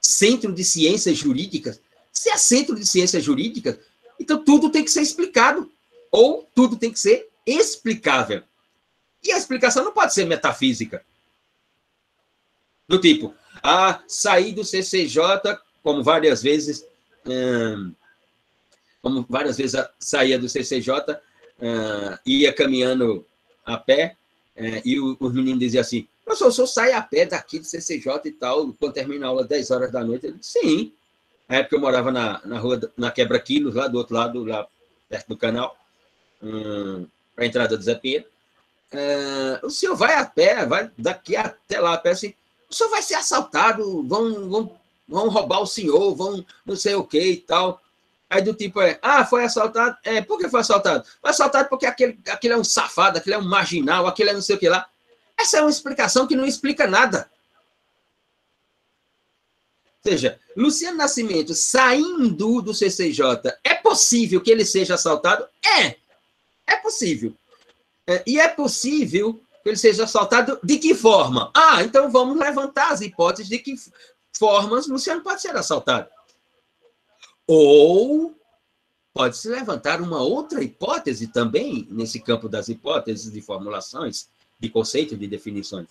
Centro de Ciências Jurídicas. Se é Centro de Ciências Jurídicas, então tudo tem que ser explicado, ou tudo tem que ser explicável. E a explicação não pode ser metafísica. Do tipo, saí do CCJ, como várias vezes saía do CCJ, ia caminhando a pé, e os meninos diziam assim, professor, o senhor sai a pé daqui do CCJ e tal, quando termina a aula, 10 horas da noite? Eu disse, sim. Na época eu morava na rua, na Quebra-Quilos, lá do outro lado, lá perto do canal, para a entrada do Zé Pinheiro. O senhor vai a pé, vai daqui até lá a pé, assim, o senhor vai ser assaltado, vão roubar o senhor, vão não sei o que e tal. Aí do tipo foi assaltado? Por que foi assaltado? Foi assaltado porque aquele é um safado, aquele é um marginal, aquele é não sei o que lá. Essa é uma explicação que não explica nada. Ou seja, Luciano Nascimento saindo do CCJ, é possível que ele seja assaltado? É possível. E é possível que ele seja assaltado de que forma? Então vamos levantar as hipóteses de que formas Luciano pode ser assaltado. Ou pode-se levantar uma outra hipótese também, nesse campo das hipóteses de formulações, de conceitos, de definições.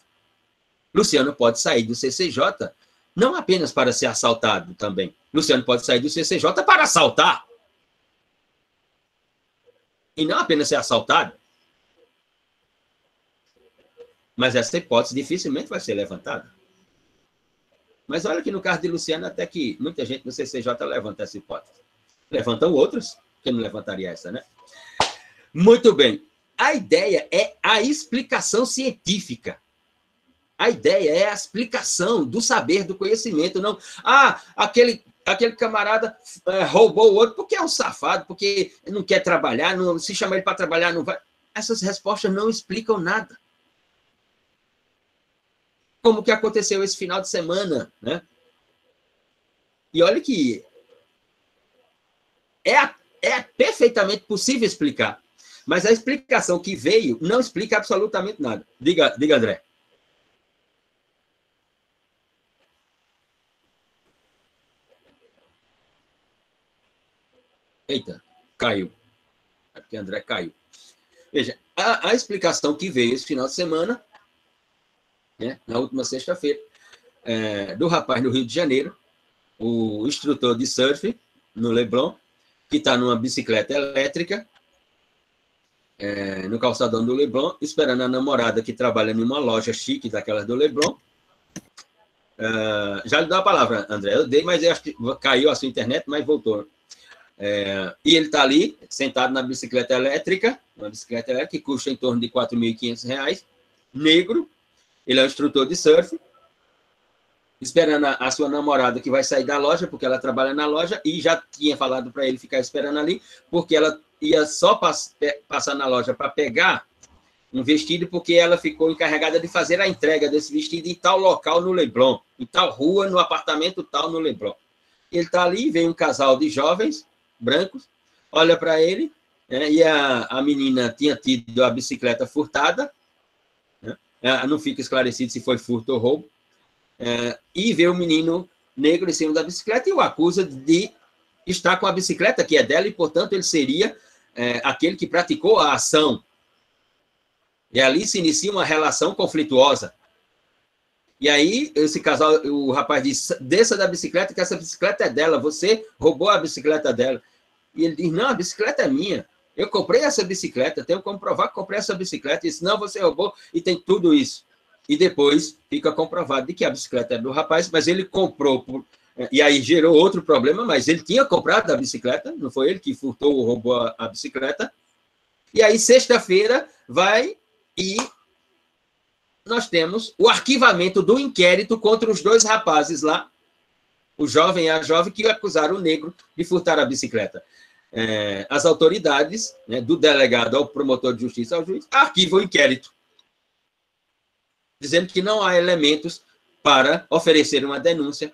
Luciano pode sair do CCJ não apenas para ser assaltado também. Luciano pode sair do CCJ para assaltar. E não apenas ser assaltado. Mas essa hipótese dificilmente vai ser levantada. Mas olha que no caso de Luciano, até que muita gente no CCJ levanta essa hipótese. Levantam outros, que não levantaria essa, né? Muito bem. A ideia é a explicação científica. A ideia é a explicação do saber, do conhecimento. Não, aquele camarada roubou o outro porque é um safado, porque não quer trabalhar, não, se chama ele para trabalhar, não vai. Essas respostas não explicam nada. Como que aconteceu esse final de semana, né? E olha que é perfeitamente possível explicar, mas a explicação que veio não explica absolutamente nada. Diga, André. Eita, caiu. É porque André caiu. Veja, a explicação que veio esse final de semana, né, na última sexta-feira, do rapaz no Rio de Janeiro, o instrutor de surf no Leblon, que está numa bicicleta elétrica, no calçadão do Leblon, esperando a namorada que trabalha numa loja chique daquelas do Leblon. Já lhe dou a palavra, André. Eu dei, mas eu acho que caiu a sua internet, mas voltou. E ele está ali, sentado na bicicleta elétrica, uma bicicleta elétrica que custa em torno de R$ 4.500, negro. Ele é um instrutor de surf, esperando a sua namorada que vai sair da loja, porque ela trabalha na loja, e já tinha falado para ele ficar esperando ali, porque ela ia só passar na loja para pegar um vestido, porque ela ficou encarregada de fazer a entrega desse vestido em tal local no Leblon, em tal rua, no apartamento tal no Leblon. Ele está ali, vem um casal de jovens, brancos, olha para ele, e a menina tinha tido a bicicleta furtada, né? Não fica esclarecido se foi furto ou roubo, e vê o menino negro em cima da bicicleta e o acusa de estar com a bicicleta que é dela e, portanto, ele seria aquele que praticou a ação. E ali se inicia uma relação conflituosa. E aí, esse casal, o rapaz diz, desça da bicicleta, que essa bicicleta é dela, você roubou a bicicleta dela. E ele diz, não, a bicicleta é minha. Eu comprei essa bicicleta, tenho como provar que comprei essa bicicleta. E disse, não, você roubou, e tem tudo isso. E depois fica comprovado de que a bicicleta é do rapaz, mas ele comprou, e aí gerou outro problema, mas ele tinha comprado a bicicleta, não foi ele que furtou ou roubou a bicicleta. E aí, sexta-feira, vai e nós temos o arquivamento do inquérito contra os dois rapazes lá, o jovem e a jovem, que acusaram o negro de furtar a bicicleta. As autoridades, né, do delegado ao promotor de justiça, ao juiz, arquivam o inquérito, dizendo que não há elementos para oferecer uma denúncia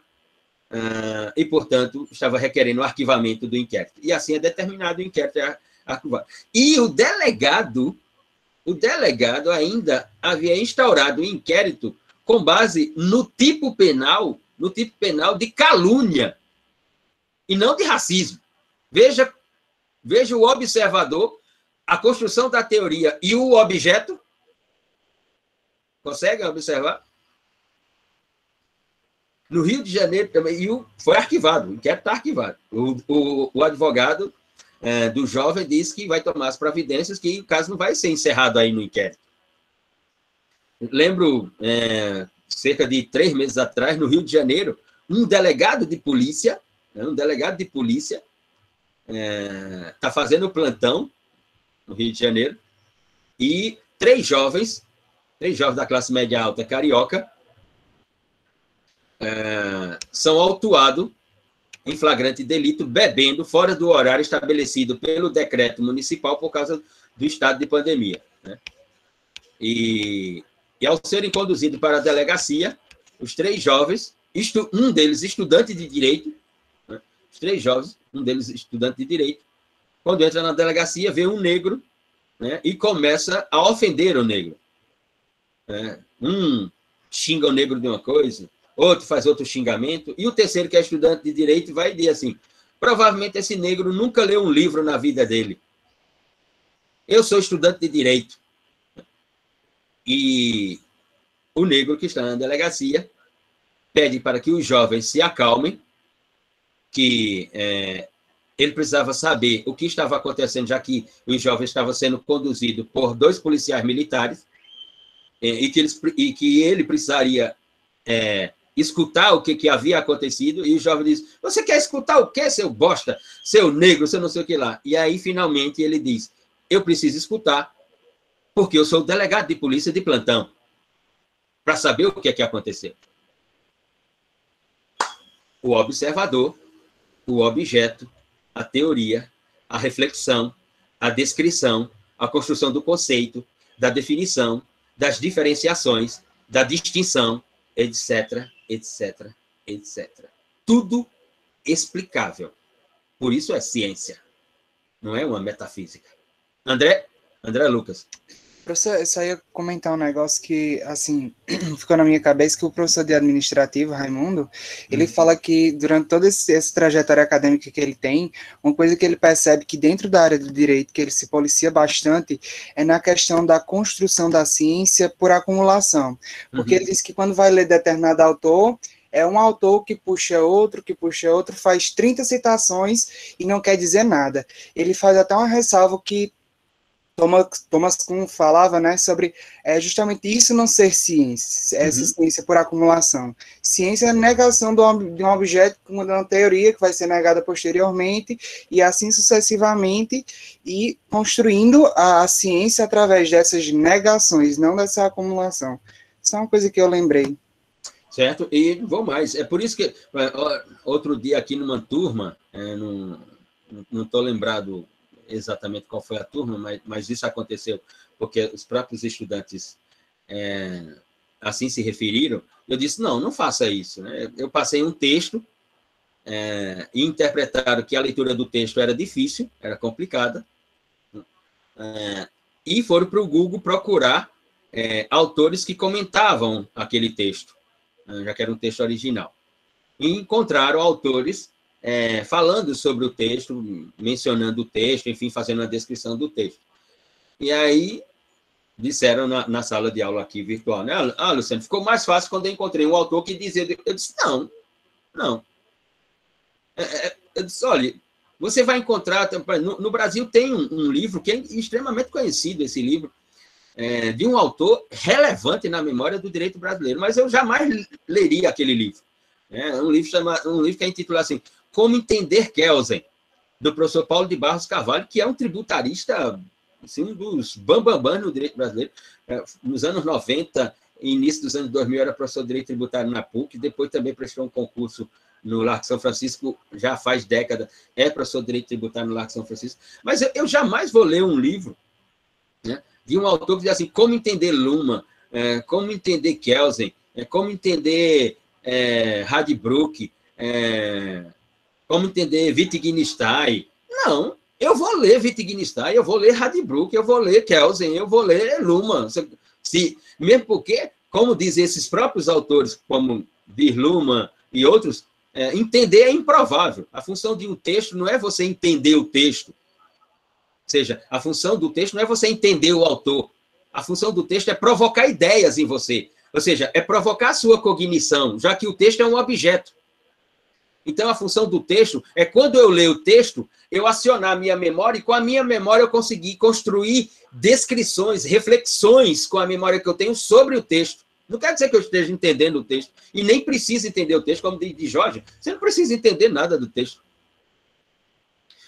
e, portanto, estava requerendo o arquivamento do inquérito. E assim é determinado o inquérito arquivado. E o delegado o delegado ainda havia instaurado um inquérito com base no tipo penal de calúnia, e não de racismo. Veja o observador, a construção da teoria e o objeto. Conseguem observar? No Rio de Janeiro também, foi arquivado, o inquérito está arquivado. O advogado do jovem disse que vai tomar as providências, que o caso não vai ser encerrado aí no inquérito. Lembro, cerca de 3 meses atrás, no Rio de Janeiro, um delegado de polícia está fazendo plantão no Rio de Janeiro, e 3 jovens da classe média alta carioca, são autuados em flagrante delito bebendo fora do horário estabelecido pelo decreto municipal por causa do estado de pandemia, né? E ao serem conduzidos para a delegacia, os 3 jovens, um deles estudante de direito, né? Os 3 jovens, um deles estudante de direito, quando entra na delegacia, vê um negro, né? E começa a ofender o negro. Um xinga o negro de uma coisa, outro faz outro xingamento, e o terceiro, que é estudante de direito, vai dizer assim: provavelmente esse negro nunca leu um livro na vida dele. Eu sou estudante de direito. E o negro que está na delegacia pede para que os jovens se acalmem, que ele precisava saber o que estava acontecendo, já que os jovens estavam sendo conduzidos por 2 policiais militares, e que ele precisaria escutar o que havia acontecido, e o jovem diz: você quer escutar o quê, seu bosta, seu negro, seu não sei o que lá? E aí, finalmente, ele diz: eu preciso escutar, porque eu sou o delegado de polícia de plantão, para saber o que aconteceu. O observador, o objeto, a teoria, a reflexão, a descrição, a construção do conceito, da definição, das diferenciações, da distinção, etc, etc, etc. Tudo explicável. Por isso é ciência, não é uma metafísica. André Lucas. Professor, eu só ia comentar um negócio que, assim, ficou na minha cabeça, que o professor de administrativo, Raimundo, ele fala que durante toda essa trajetória acadêmica que ele tem, uma coisa que ele percebe que dentro da área do direito, que ele se policia bastante, é na questão da construção da ciência por acumulação. Porque ele diz que quando vai ler determinado autor, é um autor que puxa outro, faz 30 citações e não quer dizer nada. Ele faz até uma ressalva que Thomas Kuhn falava, né, sobre justamente isso não ser ciência, essa ciência por acumulação. Ciência é a negação de um objeto com uma teoria que vai ser negada posteriormente, e assim sucessivamente, e construindo a ciência através dessas negações, não dessa acumulação. Isso é uma coisa que eu lembrei. Certo? E vou mais. É por isso que, outro dia aqui numa turma, não estou lembrado exatamente qual foi a turma, mas isso aconteceu porque os próprios estudantes assim se referiram. Eu disse: não faça isso, né? Eu passei um texto e interpretaram que a leitura do texto era difícil, era complicada, e foram para o Google procurar autores que comentavam aquele texto, já que era um texto original, e encontraram autores falando sobre o texto, mencionando o texto, enfim, fazendo a descrição do texto. E aí disseram na sala de aula aqui virtual, né? Luciano, ficou mais fácil quando eu encontrei um autor que dizia... Eu disse: não. Eu disse: olha, você vai encontrar... No Brasil tem um livro que é extremamente conhecido, esse livro, de um autor relevante na memória do direito brasileiro, mas eu jamais leria aquele livro. Um livro que é intitulado assim: Como Entender Kelsen, do professor Paulo de Barros Carvalho, que é um tributarista, assim, um dos bambambãs no direito brasileiro. Nos anos 90, início dos anos 2000, era professor de direito tributário na PUC, depois também prestou um concurso no Largo São Francisco, já faz década, é professor de direito tributário no Largo São Francisco. Mas eu jamais vou ler um livro, né, de um autor que diz assim: como entender Luhmann, como entender Kelsen, como entender Radbruch, como entender Wittgenstein. Não, Eu vou ler Wittgenstein, eu vou ler Radbruch, eu vou ler Kelsen, eu vou ler Luhmann. Mesmo porque, como dizem esses próprios autores, como Luhmann e outros, entender é improvável. A função de um texto não é você entender o texto. Ou seja, a função do texto não é você entender o autor. A função do texto é provocar ideias em você. Ou seja, é provocar a sua cognição, já que o texto é um objeto. Então, a função do texto é, quando eu leio o texto, eu acionar a minha memória, e com a minha memória eu conseguir construir descrições, reflexões com a memória que eu tenho sobre o texto. Não quer dizer que eu esteja entendendo o texto, e nem preciso entender o texto, como diz Jorge, você não precisa entender nada do texto.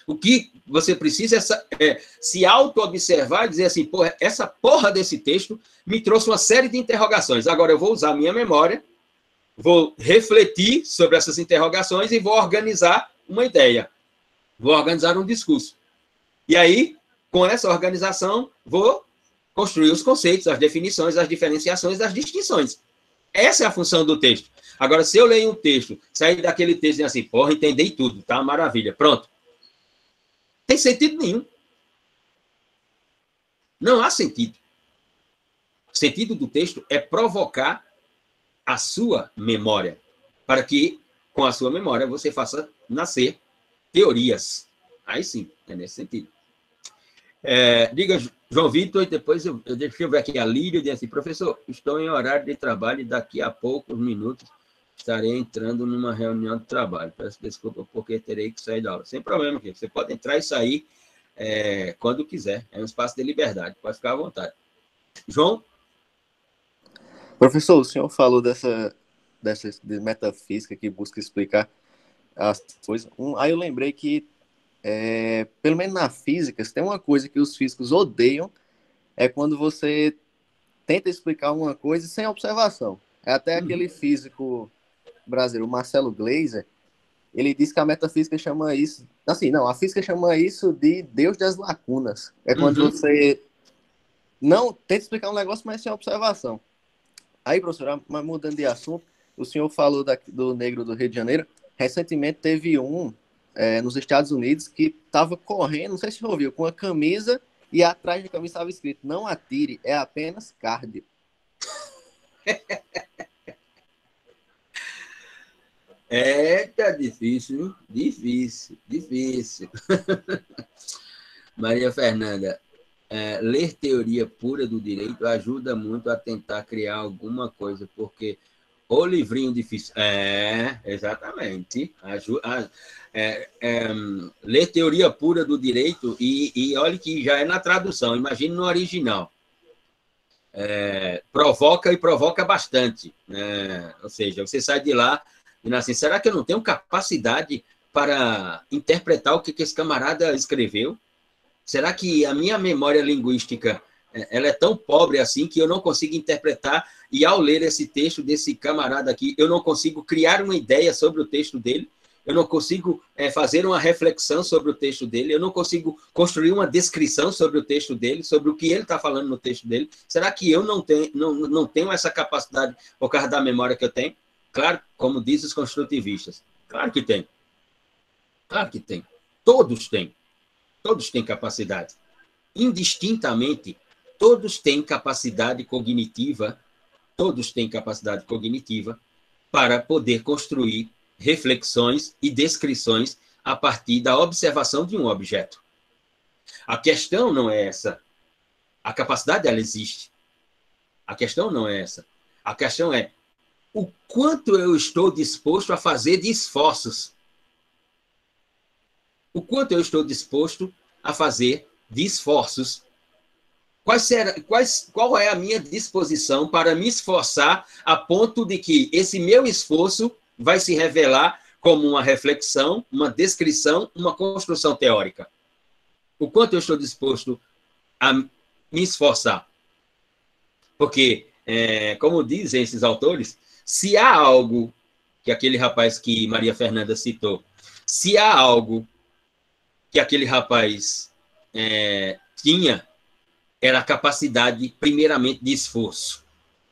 O que você precisa é se auto-observar e dizer assim, porra, essa porra desse texto me trouxe uma série de interrogações. Agora eu vou usar a minha memória, vou refletir sobre essas interrogações e vou organizar uma ideia. Vou organizar um discurso. E aí, com essa organização, vou construir os conceitos, as definições, as diferenciações, as distinções. Essa é a função do texto. Agora, se eu leio um texto, sair daquele texto e dizer assim, porra, entendi tudo, tá? Maravilha, pronto. Tem sentido nenhum. Não há sentido. O sentido do texto é provocar a sua memória, para que, com a sua memória, você faça nascer teorias. Aí sim, é nesse sentido. Diga, João Vitor, e depois deixa eu ver aqui a Lídia, diz assim, professor, estou em horário de trabalho e daqui a poucos minutos estarei entrando numa reunião de trabalho. Peço desculpa porque terei que sair da aula. Sem problema, aqui. Você pode entrar e sair quando quiser. É um espaço de liberdade, pode ficar à vontade. João? Professor, o senhor falou dessa de metafísica que busca explicar as coisas. Aí eu lembrei que, pelo menos na física, se tem uma coisa que os físicos odeiam, é quando você tenta explicar uma coisa sem observação. É até aquele físico brasileiro, Marcelo Gleiser, ele diz que a metafísica chama isso... Assim, não, a física chama isso de Deus das lacunas. É quando você não tenta explicar um negócio, mas sem observação. Aí, professor, mas mudando de assunto, o senhor falou do negro do Rio de Janeiro. Recentemente teve nos Estados Unidos que estava correndo, não sei se você ouviu, com a camisa e atrás da camisa estava escrito, não atire, é apenas cardio. Tá difícil, difícil. Maria Fernanda, ler teoria pura do direito ajuda muito a tentar criar alguma coisa, porque o livrinho difícil... exatamente. Ler teoria pura do direito, e olhe que já é na tradução, imagine no original. Provoca bastante. Ou seja, você sai de lá e assim, será que eu não tenho capacidade para interpretar o que esse camarada escreveu? Será que a minha memória linguística ela é tão pobre assim que eu não consigo interpretar, e ao ler esse texto desse camarada aqui, eu não consigo criar uma ideia sobre o texto dele, eu não consigo fazer uma reflexão sobre o texto dele, eu não consigo construir uma descrição sobre o texto dele, sobre o que ele está falando no texto dele? Será que eu não tenho essa capacidade por causa da memória que eu tenho? Claro, como dizem os construtivistas. Claro que tem. Claro que tem. Todos têm. Todos têm capacidade. Indistintamente, todos têm capacidade cognitiva, para poder construir reflexões e descrições a partir da observação de um objeto. A questão não é essa. A capacidade, ela existe. A questão não é essa. A questão é o quanto eu estou disposto a fazer de esforços. O quanto eu estou disposto a fazer de esforços. Qual é a minha disposição para me esforçar a ponto de que esse meu esforço vai se revelar como uma reflexão, uma descrição, uma construção teórica? O quanto eu estou disposto a me esforçar? Porque, como dizem esses autores, se há algo, que aquele rapaz que Maria Fernanda citou, se há algo que aquele rapaz tinha, era a capacidade, primeiramente, de esforço.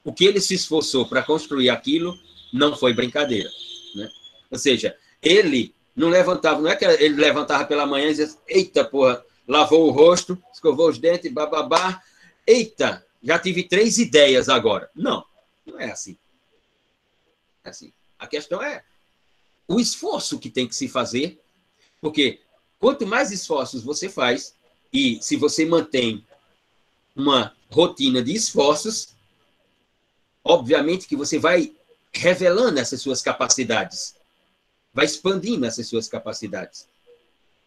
O que ele se esforçou para construir aquilo não foi brincadeira, né? Ou seja, ele não levantava, não é que ele levantava pela manhã e dizia, eita, porra, lavou o rosto, escovou os dentes, bababá, eita, já tive 3 ideias agora. Não, não é assim. É assim. A questão é o esforço que tem que se fazer, porque quanto mais esforços você faz, e se você mantém uma rotina de esforços, obviamente que você vai revelando essas suas capacidades, vai expandindo essas suas capacidades.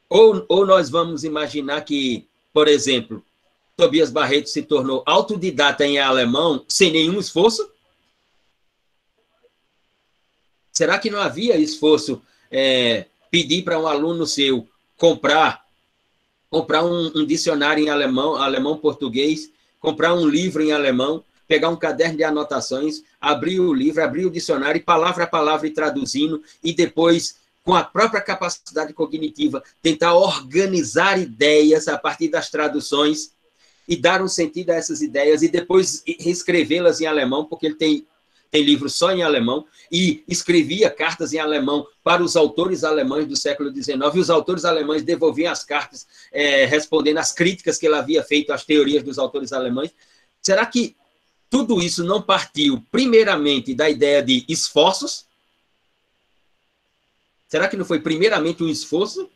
Ou nós vamos imaginar que, por exemplo, Tobias Barreto se tornou autodidata em alemão sem nenhum esforço? Será que não havia esforço pedir para um aluno seu comprar um dicionário em alemão, português, comprar um livro em alemão, pegar um caderno de anotações, abrir o livro, abrir o dicionário, palavra a palavra e traduzindo, e depois, com a própria capacidade cognitiva, tentar organizar ideias a partir das traduções e dar um sentido a essas ideias, e depois reescrevê-las em alemão, porque ele tem livro só em alemão, e escrevia cartas em alemão para os autores alemães do século XIX, e os autores alemães devolviam as cartas, respondendo às críticas que ele havia feito às teorias dos autores alemães. Será que tudo isso não partiu, primeiramente, da ideia de esforços? Será que não foi primeiramente um esforço?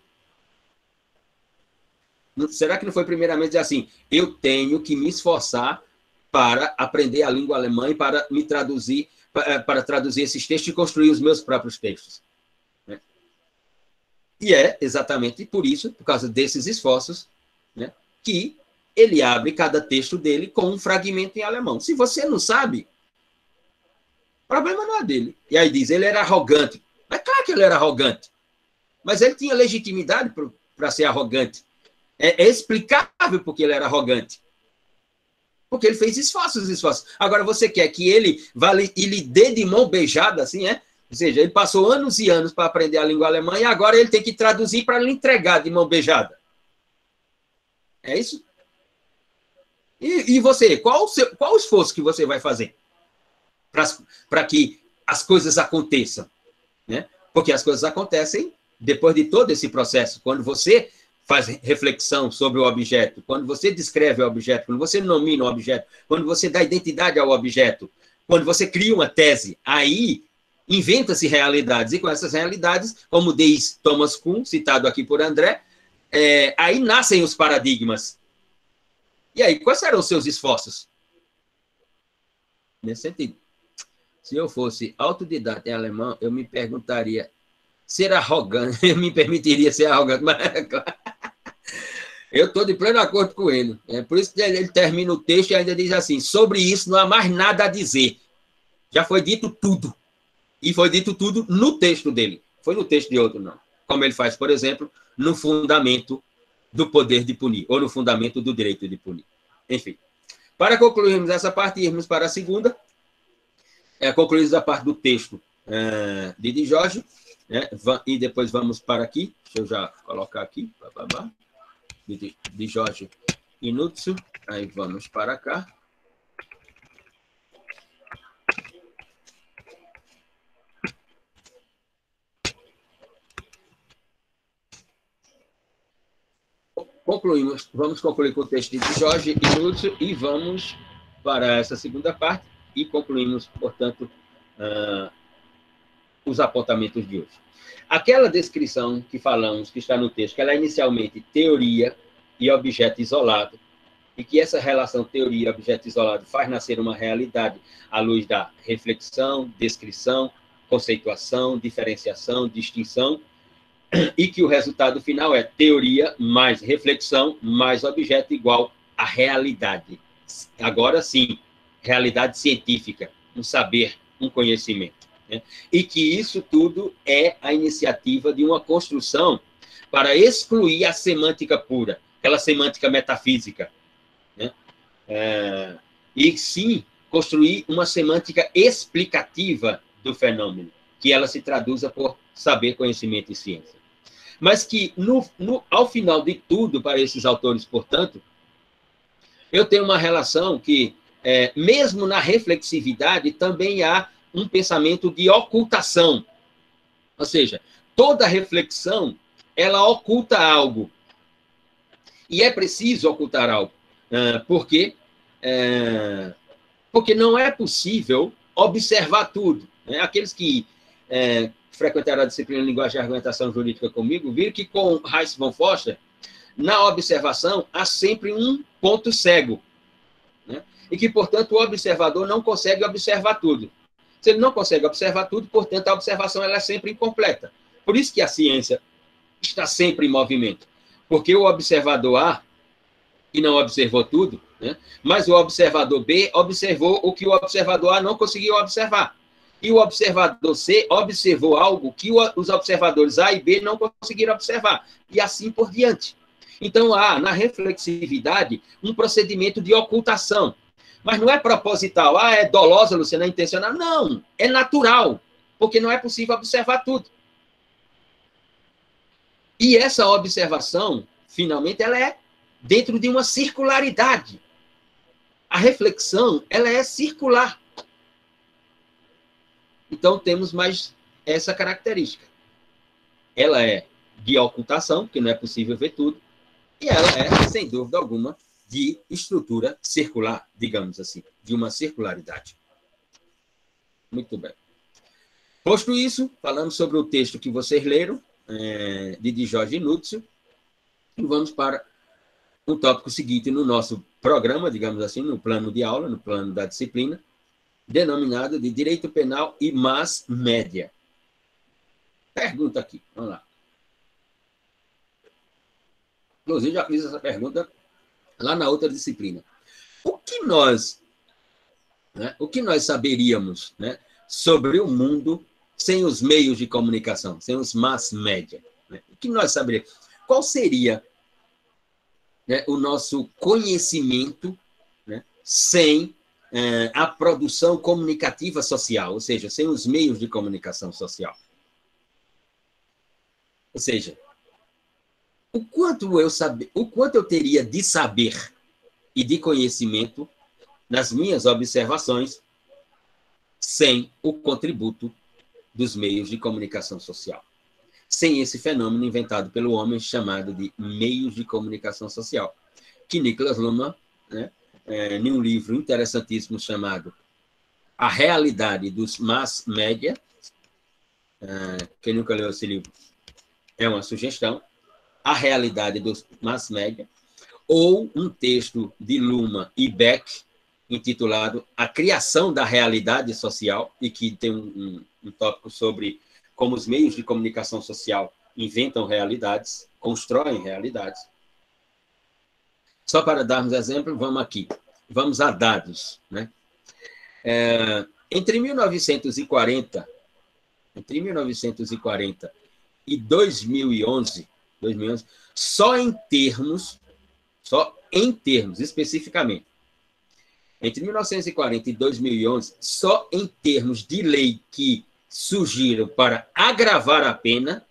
Será que não foi primeiramente dizer assim, eu tenho que me esforçar para aprender a língua alemã e para me traduzir, para traduzir esses textos e construir os meus próprios textos? Né? E é exatamente por isso, por causa desses esforços, né, que ele abre cada texto dele com um fragmento em alemão. Se você não sabe, o problema não é dele. E aí diz, ele era arrogante. Mas claro que ele era arrogante. Mas ele tinha legitimidade para ser arrogante. É explicável porque ele era arrogante. Porque ele fez esforços. Agora, você quer que ele vá e lhe dê de mão beijada, assim, é? Ou seja, ele passou anos e anos para aprender a língua alemã e agora ele tem que traduzir para lhe entregar de mão beijada. É isso? E você, qual o esforço que você vai fazer para que as coisas aconteçam? Né? Porque as coisas acontecem depois de todo esse processo. Quando você faz reflexão sobre o objeto, quando você descreve o objeto, quando você nomina o objeto, quando você dá identidade ao objeto, quando você cria uma tese, aí inventa-se realidades. E com essas realidades, como diz Thomas Kuhn, citado aqui por André, aí nascem os paradigmas. E aí, quais serão os seus esforços? Nesse sentido. Se eu fosse autodidata em alemão, eu me perguntaria, ser arrogante, eu me permitiria ser arrogante, mas eu estou de pleno acordo com ele. É por isso que ele termina o texto e ainda diz assim, sobre isso não há mais nada a dizer. Já foi dito tudo. E foi dito tudo no texto dele. Foi no texto de outro, não. Como ele faz, por exemplo, no fundamento do poder de punir, ou no fundamento do direito de punir. Enfim, para concluirmos essa parte e irmos para a segunda, concluímos a parte do texto de Jorge, né? E depois vamos para aqui, deixa eu já colocar aqui, de Jorge e Nutsu, aí vamos para cá. Vamos concluir com o texto de Jorge e Nutsu e vamos para essa segunda parte e concluímos, portanto, os apontamentos de hoje. Aquela descrição que falamos, que está no texto, que ela é inicialmente teoria e objeto isolado, e que essa relação teoria e objeto isolado faz nascer uma realidade à luz da reflexão, descrição, conceituação, diferenciação, distinção, e que o resultado final é teoria mais reflexão mais objeto igual a realidade. Agora sim, realidade científica, um saber, um conhecimento. Né? E que isso tudo é a iniciativa de uma construção para excluir a semântica pura, aquela semântica metafísica. Né? E sim, construir uma semântica explicativa do fenômeno, que ela se traduza por saber, conhecimento e ciência. Mas que, ao final de tudo, para esses autores, portanto, eu tenho uma relação que, mesmo na reflexividade, também há um pensamento de ocultação. Ou seja, toda reflexão, ela oculta algo. E é preciso ocultar algo. Por quê? Porque não é possível observar tudo. Né? Aqueles que frequentaram a disciplina de linguagem e argumentação jurídica comigo, viram que com Hayes von Foster, na observação, há sempre um ponto cego. Né? E que, portanto, o observador não consegue observar tudo. Se ele não consegue observar tudo, portanto, a observação ela é sempre incompleta. Por isso que a ciência está sempre em movimento. Porque o observador A, que não observou tudo, né? Mas o observador B observou o que o observador A não conseguiu observar. E o observador C observou algo que os observadores A e B não conseguiram observar. E assim por diante. Então, há, na reflexividade, um procedimento de ocultação. Mas não é proposital. É dolosa, Luciana, é intencional. Não, é natural. Porque não é possível observar tudo. E essa observação, finalmente, ela é dentro de uma circularidade. A reflexão, ela é circular. Então, temos mais essa característica. Ela é de ocultação, porque não é possível ver tudo, e ela é, sem dúvida alguma, de estrutura circular, digamos assim, de uma circularidade. Muito bem. Posto isso, falamos sobre o texto que vocês leram, de Jorge Núcio, e vamos para o tópico seguinte no nosso programa, digamos assim, no plano de aula, no plano da disciplina, denominado de Direito Penal e Mass Média. Pergunta aqui, vamos lá. Inclusive, já fiz essa pergunta lá na outra disciplina. O que nós saberíamos, né, sobre o mundo sem os meios de comunicação, sem os mass media? Né? O que nós saberíamos? Qual seria, né, o nosso conhecimento, né, sem a produção comunicativa social, ou seja, sem os meios de comunicação social? Ou seja, o quanto eu teria de saber e de conhecimento nas minhas observações sem o contributo dos meios de comunicação social. Sem esse fenômeno inventado pelo homem chamado de meios de comunicação social, que Niklas Luhmann, né, em um livro interessantíssimo chamado A Realidade dos Mass Media, quem nunca leu esse livro, é uma sugestão, A Realidade dos Mass Media, ou um texto de Luhmann e Beck, intitulado A Criação da Realidade Social, e que tem um tópico sobre como os meios de comunicação social inventam realidades, constroem realidades. Só para darmos exemplo, vamos aqui. Vamos a dados. Né? Entre 1940 e 2011, só em termos especificamente, entre 1940 e 2011, só em termos de lei que surgiram para agravar a pena,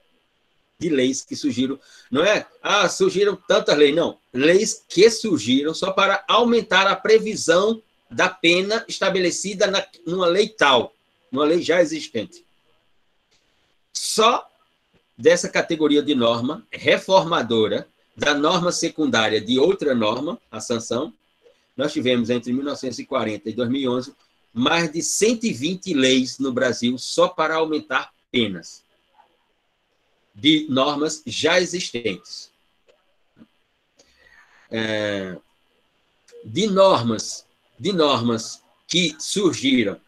de leis que surgiram, não é, surgiram tantas leis, não, leis que surgiram só para aumentar a previsão da pena estabelecida numa lei tal, numa lei já existente. Só dessa categoria de norma reformadora, da norma secundária de outra norma, a sanção, nós tivemos entre 1940 e 2011 mais de 120 leis no Brasil só para aumentar penas de normas já existentes. De normas que surgiram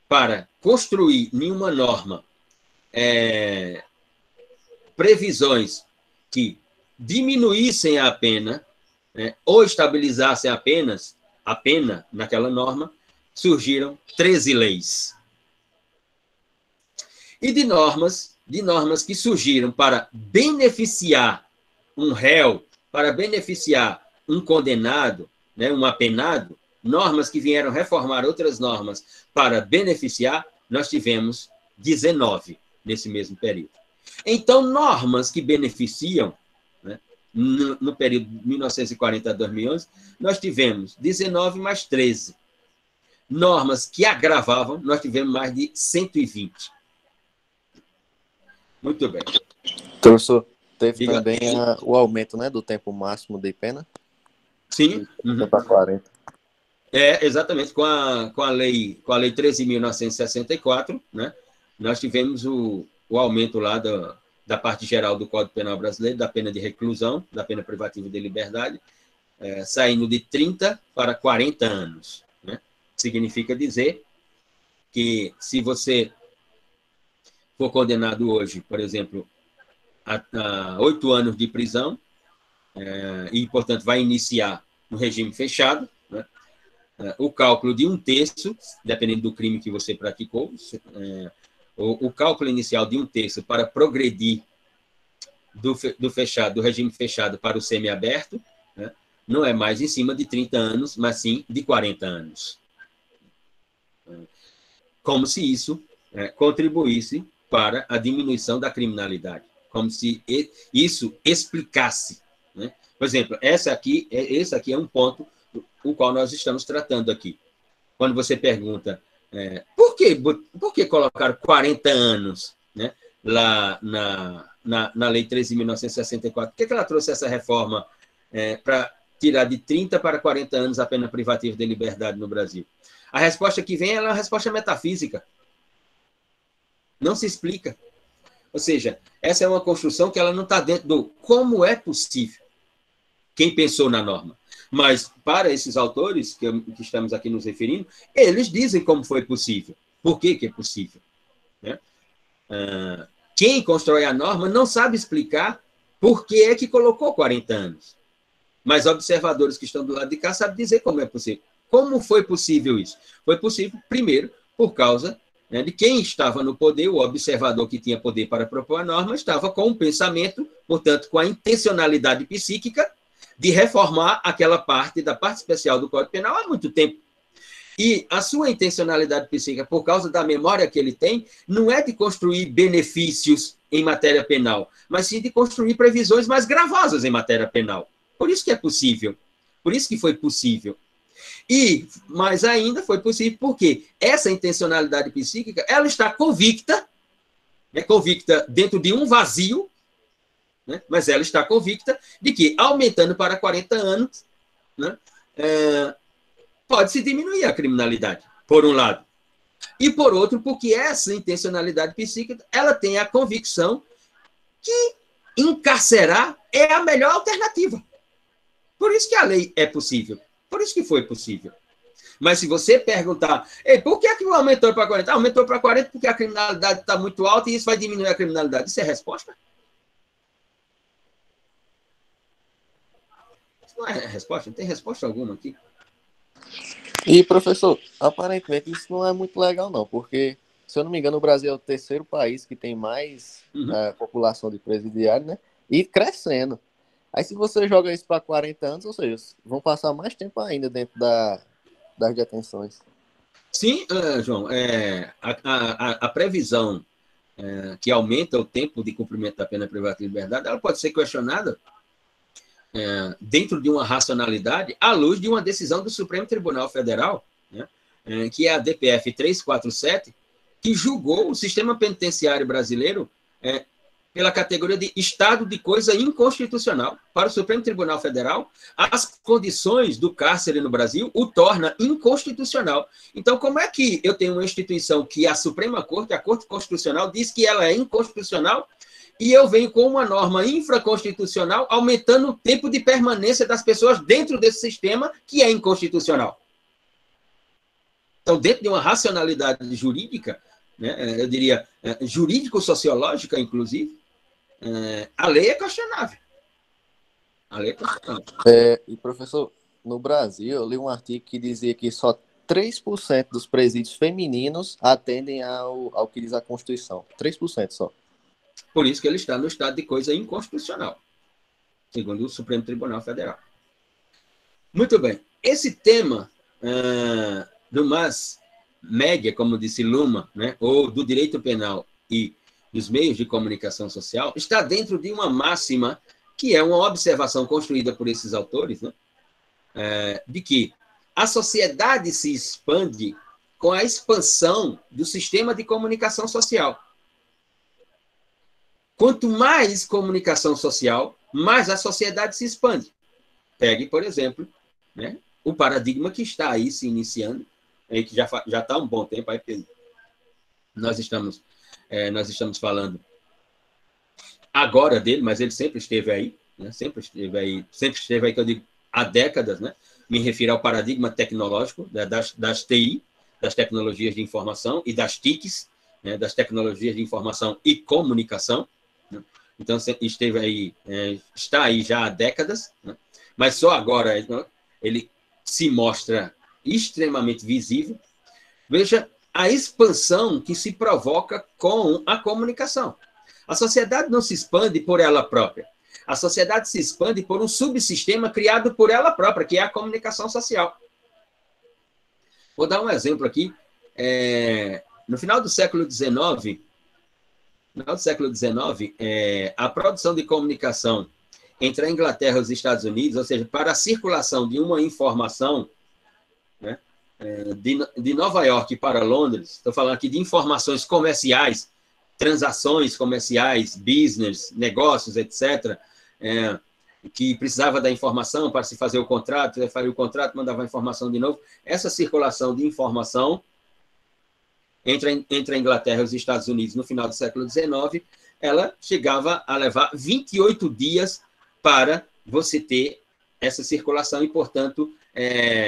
para construir nenhuma norma previsões que diminuíssem a pena, né, ou estabilizassem a pena naquela norma, surgiram 13 leis. E de normas que surgiram para beneficiar um réu, para beneficiar um condenado, né, um apenado, normas que vieram reformar outras normas para beneficiar, nós tivemos 19 nesse mesmo período. Então, normas que beneficiam, né, no período de 1940 a 2011, nós tivemos 19 mais 13. Normas que agravavam, nós tivemos mais de 120. Muito bem. Professor, teve Diga. também o aumento, né, do tempo máximo de pena. Sim. Para 40. Exatamente. Com a lei 13.964, né, nós tivemos o aumento lá da parte geral do Código Penal brasileiro, da pena de reclusão, da pena privativa de liberdade, saindo de 30 para 40 anos. Né? Significa dizer que se você for condenado hoje, por exemplo, a 8 anos de prisão, e, portanto, vai iniciar no regime fechado, né? O cálculo de 1/3, dependendo do crime que você praticou, o cálculo inicial de 1/3 para progredir do regime fechado para o semiaberto, né? Não é mais em cima de 30 anos, mas sim de 40 anos. Como se isso contribuísse para a diminuição da criminalidade, como se isso explicasse. Né? Por exemplo, esse aqui é um ponto o qual nós estamos tratando aqui. Quando você pergunta por que colocaram 40 anos, né, lá na Lei 13.964, por que ela trouxe essa reforma para tirar de 30 para 40 anos a pena privativa de liberdade no Brasil? A resposta que vem é uma resposta metafísica. Não se explica. Ou seja, essa é uma construção que ela não está dentro do como é possível. Quem pensou na norma. Mas, para esses autores que estamos aqui nos referindo, eles dizem como foi possível. Por que é possível? Né? Quem constrói a norma não sabe explicar por que é que colocou 40 anos. Mas observadores que estão do lado de cá sabem dizer como é possível. Como foi possível isso? Foi possível, primeiro, por causa de quem estava no poder, o observador que tinha poder para propor a norma, estava com um pensamento, portanto, com a intencionalidade psíquica de reformar aquela parte da parte especial do Código Penal há muito tempo. E a sua intencionalidade psíquica, por causa da memória que ele tem, não é de construir benefícios em matéria penal, mas sim de construir previsões mais gravosas em matéria penal. Por isso que é possível. Por isso que foi possível. E, mais ainda, foi possível porque essa intencionalidade psíquica, ela está convicta dentro de um vazio, né? Mas ela está convicta de que, aumentando para 40 anos, né, pode-se diminuir a criminalidade, por um lado. E, por outro, porque essa intencionalidade psíquica, ela tem a convicção que encarcerar é a melhor alternativa. Por isso que a lei é possível. Por isso que foi possível. Mas se você perguntar, por que aumentou para 40? Aumentou para 40 porque a criminalidade está muito alta e isso vai diminuir a criminalidade. Isso é resposta? Isso não é resposta? Não tem resposta alguma aqui. E, professor, aparentemente isso não é muito legal, não, porque, se eu não me engano, o Brasil é o terceiro país que tem mais população de presidiários, né? E crescendo. Aí, se você joga isso para 40 anos, ou seja, vão passar mais tempo ainda dentro das detenções. Sim, João, a previsão que aumenta o tempo de cumprimento da pena privativa de liberdade, ela pode ser questionada dentro de uma racionalidade à luz de uma decisão do Supremo Tribunal Federal, né, que é a DPF 347, que julgou o sistema penitenciário brasileiro pela categoria de estado de coisa inconstitucional. Para o Supremo Tribunal Federal, as condições do cárcere no Brasil o torna inconstitucional. Então, como é que eu tenho uma instituição que a Suprema Corte, a Corte Constitucional, diz que ela é inconstitucional, e eu venho com uma norma infraconstitucional aumentando o tempo de permanência das pessoas dentro desse sistema que é inconstitucional? Então, dentro de uma racionalidade jurídica, né, eu diria jurídico-sociológica, inclusive, a lei é questionável. A lei é questionável. E, professor, no Brasil, eu li um artigo que dizia que só 3% dos presídios femininos atendem ao que diz a Constituição. 3% só. Por isso que ele está no estado de coisa inconstitucional, segundo o Supremo Tribunal Federal. Muito bem. Esse tema do mass média, como disse Luma, né, ou do direito penal e dos meios de comunicação social, está dentro de uma máxima que é uma observação construída por esses autores, né, de que a sociedade se expande com a expansão do sistema de comunicação social. Quanto mais comunicação social, mais a sociedade se expande. Pegue, por exemplo, né, o paradigma que está aí se iniciando, aí que já está há um bom tempo, aí nós estamos falando agora dele, mas ele sempre esteve aí, né, sempre esteve aí, que eu digo, há décadas, né? Me refiro ao paradigma tecnológico, né, das TI, das tecnologias de informação, e das TICs, né, das tecnologias de informação e comunicação. Né? Então, esteve aí, está aí já há décadas, né? Mas só agora ele se mostra extremamente visível. Veja a expansão que se provoca com a comunicação. A sociedade não se expande por ela própria. A sociedade se expande por um subsistema criado por ela própria, que é a comunicação social. Vou dar um exemplo aqui. No final do século XIX, a produção de comunicação entre a Inglaterra e os Estados Unidos, ou seja, para a circulação de uma informação, né, de Nova York para Londres, estou falando aqui de informações comerciais, transações comerciais, business, negócios, etc., que precisava da informação para se fazer o contrato, fazer o contrato, mandava a informação de novo. Essa circulação de informação entre a Inglaterra e os Estados Unidos no final do século XIX, ela chegava a levar 28 dias para você ter essa circulação e, portanto,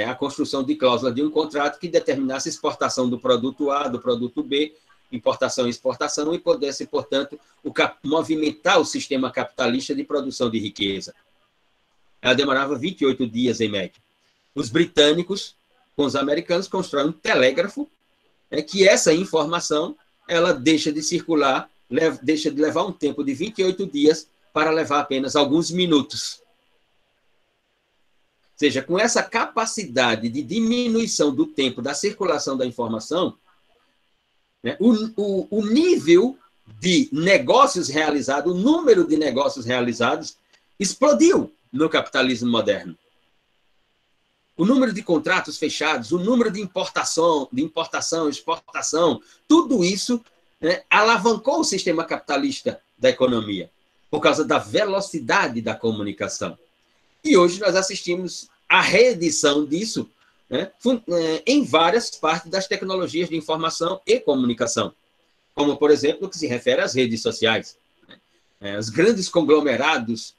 a construção de cláusula de um contrato que determinasse a exportação do produto A, do produto B, importação e exportação, e pudesse, portanto, movimentar o sistema capitalista de produção de riqueza. Ela demorava 28 dias, em média. Os britânicos, com os americanos, constroem um telégrafo, que essa informação ela deixa de circular, deixa de levar um tempo de 28 dias para levar apenas alguns minutos. Ou seja, com essa capacidade de diminuição do tempo da circulação da informação, né, o nível de negócios realizados, o número de negócios realizados explodiu no capitalismo moderno. O número de contratos fechados, o número de importação, exportação, tudo isso, né, alavancou o sistema capitalista da economia, por causa da velocidade da comunicação. E hoje nós assistimos à reedição disso, né, em várias partes das tecnologias de informação e comunicação, como, por exemplo, no que se refere às redes sociais. Os grandes conglomerados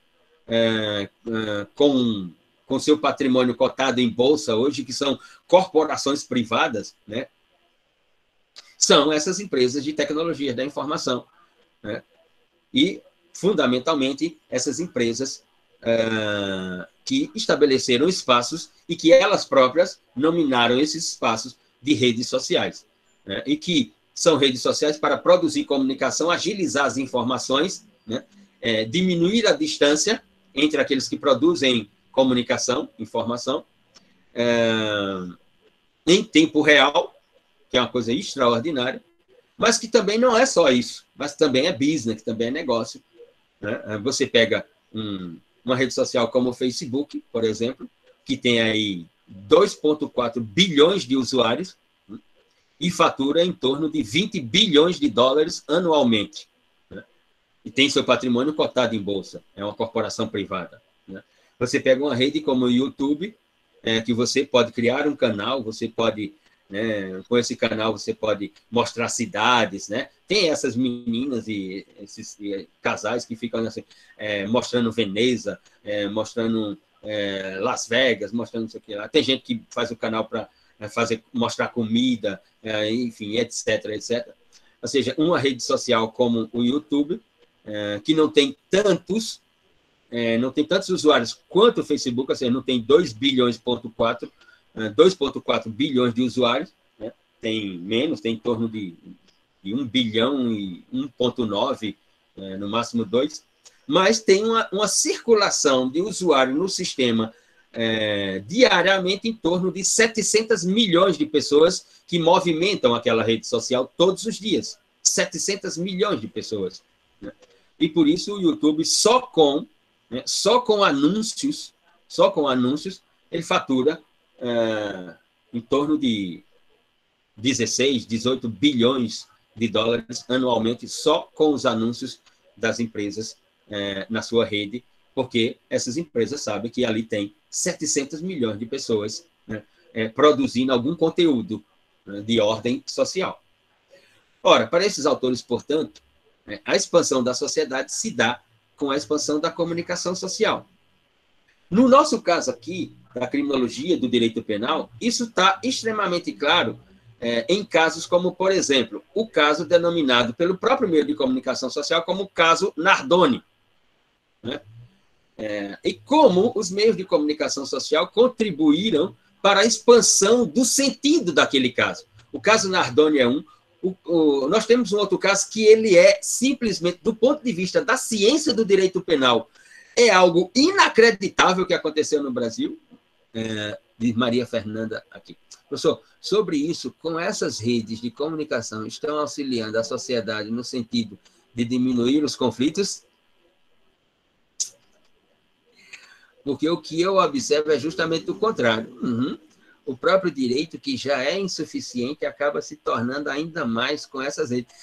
com seu patrimônio cotado em bolsa hoje, que são corporações privadas, né, são essas empresas de tecnologia da informação, né, e, fundamentalmente, essas empresas que estabeleceram espaços e que elas próprias nominaram esses espaços de redes sociais, né, e que são redes sociais para produzir comunicação, agilizar as informações, né, diminuir a distância entre aqueles que produzem comunicação, informação, em tempo real, que é uma coisa extraordinária, mas que também não é só isso, mas também é business, que também é negócio. Né? Você pega uma rede social como o Facebook, por exemplo, que tem aí 2,4 bilhões de usuários, né? E fatura em torno de 20 bilhões de dólares anualmente. Né? E tem seu patrimônio cotado em bolsa, é uma corporação privada. Né? Você pega uma rede como o YouTube, que você pode criar um canal, você pode, né, com esse canal, você pode mostrar cidades, né? Tem essas meninas e esses casais que ficam assim, mostrando Veneza, mostrando Las Vegas, mostrando não sei o que lá. Tem gente que faz o canal para mostrar comida, enfim, etc, etc. Ou seja, uma rede social como o YouTube, que não tem tantos usuários quanto o Facebook, ou seja, não tem 2,4 bilhões de usuários, né? Tem menos, tem em torno de 1 bilhão e 1,9, no máximo 2, mas tem uma circulação de usuários no sistema diariamente em torno de 700 milhões de pessoas que movimentam aquela rede social todos os dias. 700 milhões de pessoas. Né? E por isso o YouTube, só com anúncios, ele fatura em torno de 16, 18 bilhões de dólares anualmente, só com os anúncios das empresas na sua rede, porque essas empresas sabem que ali tem 700 milhões de pessoas, né, produzindo algum conteúdo, né, de ordem social. Ora, para esses autores, portanto, a expansão da sociedade se dá com a expansão da comunicação social. No nosso caso aqui, da criminologia, do direito penal, isso está extremamente claro em casos como, por exemplo, o caso denominado pelo próprio meio de comunicação social como o caso Nardoni, né? E como os meios de comunicação social contribuíram para a expansão do sentido daquele caso. O caso Nardoni é um. Nós temos um outro caso que ele é simplesmente, do ponto de vista da ciência do direito penal, é algo inacreditável que aconteceu no Brasil, diz Maria Fernanda aqui. Professor, sobre isso, com essas redes de comunicação, estão auxiliando a sociedade no sentido de diminuir os conflitos? Porque o que eu observo é justamente o contrário. O próprio direito, que já é insuficiente, acaba se tornando ainda mais com essas redes.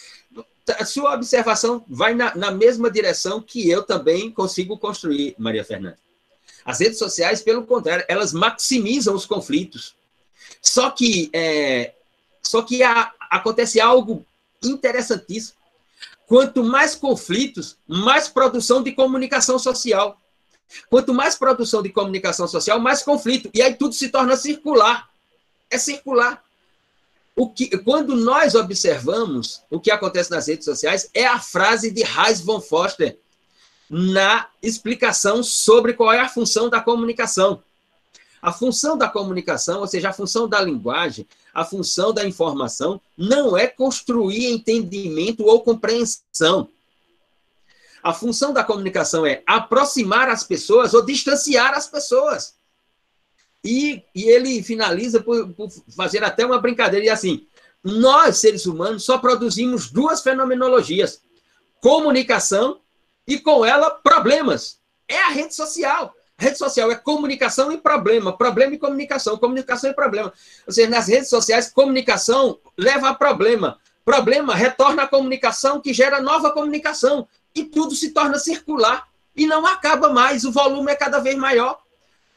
A sua observação vai na mesma direção que eu também consigo construir, Maria Fernanda. As redes sociais, pelo contrário, elas maximizam os conflitos. Só que acontece algo interessantíssimo. Quanto mais conflitos, mais produção de comunicação social. Quanto mais produção de comunicação social, mais conflito. E aí tudo se torna circular. É circular. Quando nós observamos o que acontece nas redes sociais, é a frase de Hayes von Foster na explicação sobre qual é a função da comunicação. A função da comunicação, ou seja, a função da linguagem, a função da informação, não é construir entendimento ou compreensão. A função da comunicação é aproximar as pessoas ou distanciar as pessoas. E ele finaliza por fazer até uma brincadeira, e assim, nós, seres humanos, só produzimos duas fenomenologias, comunicação e, com ela, problemas. É a rede social. A rede social é comunicação e problema e comunicação e problema. Ou seja, nas redes sociais, comunicação leva a problema. Problema retorna à comunicação, que gera nova comunicação. E tudo se torna circular. E não acaba mais, o volume é cada vez maior.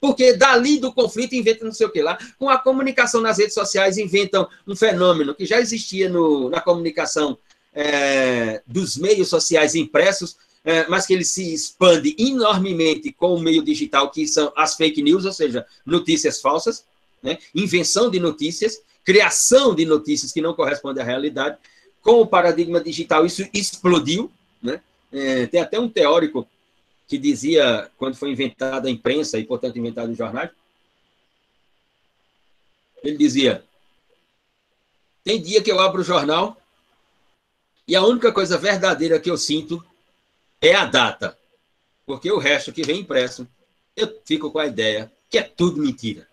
Porque dali do conflito inventa não sei o que lá. Com a comunicação nas redes sociais, inventam um fenômeno que já existia na comunicação dos meios sociais impressos, mas que ele se expande enormemente com o meio digital, que são as fake news, ou seja, notícias falsas, né? Invenção de notícias, criação de notícias que não correspondem à realidade. Com o paradigma digital, isso explodiu, né? Tem até um teórico que dizia, quando foi inventada a imprensa e, portanto, inventado os jornais, ele dizia: tem dia que eu abro o jornal e a única coisa verdadeira que eu sinto é a data, porque o resto que vem impresso, eu fico com a ideia que é tudo mentira.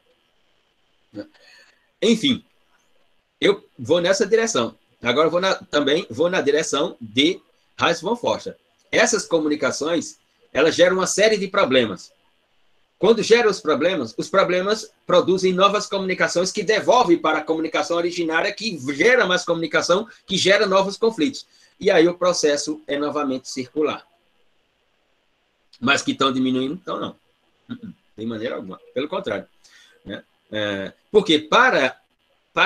Enfim, eu vou nessa direção. Agora também vou na direção de Hayes von Foster. Essas comunicações, elas geram uma série de problemas. Quando geram os problemas produzem novas comunicações que devolvem para a comunicação originária, que gera mais comunicação, que gera novos conflitos. E aí o processo é novamente circular. Mas que estão diminuindo? Então, não. De maneira alguma. Pelo contrário. Né? Porque para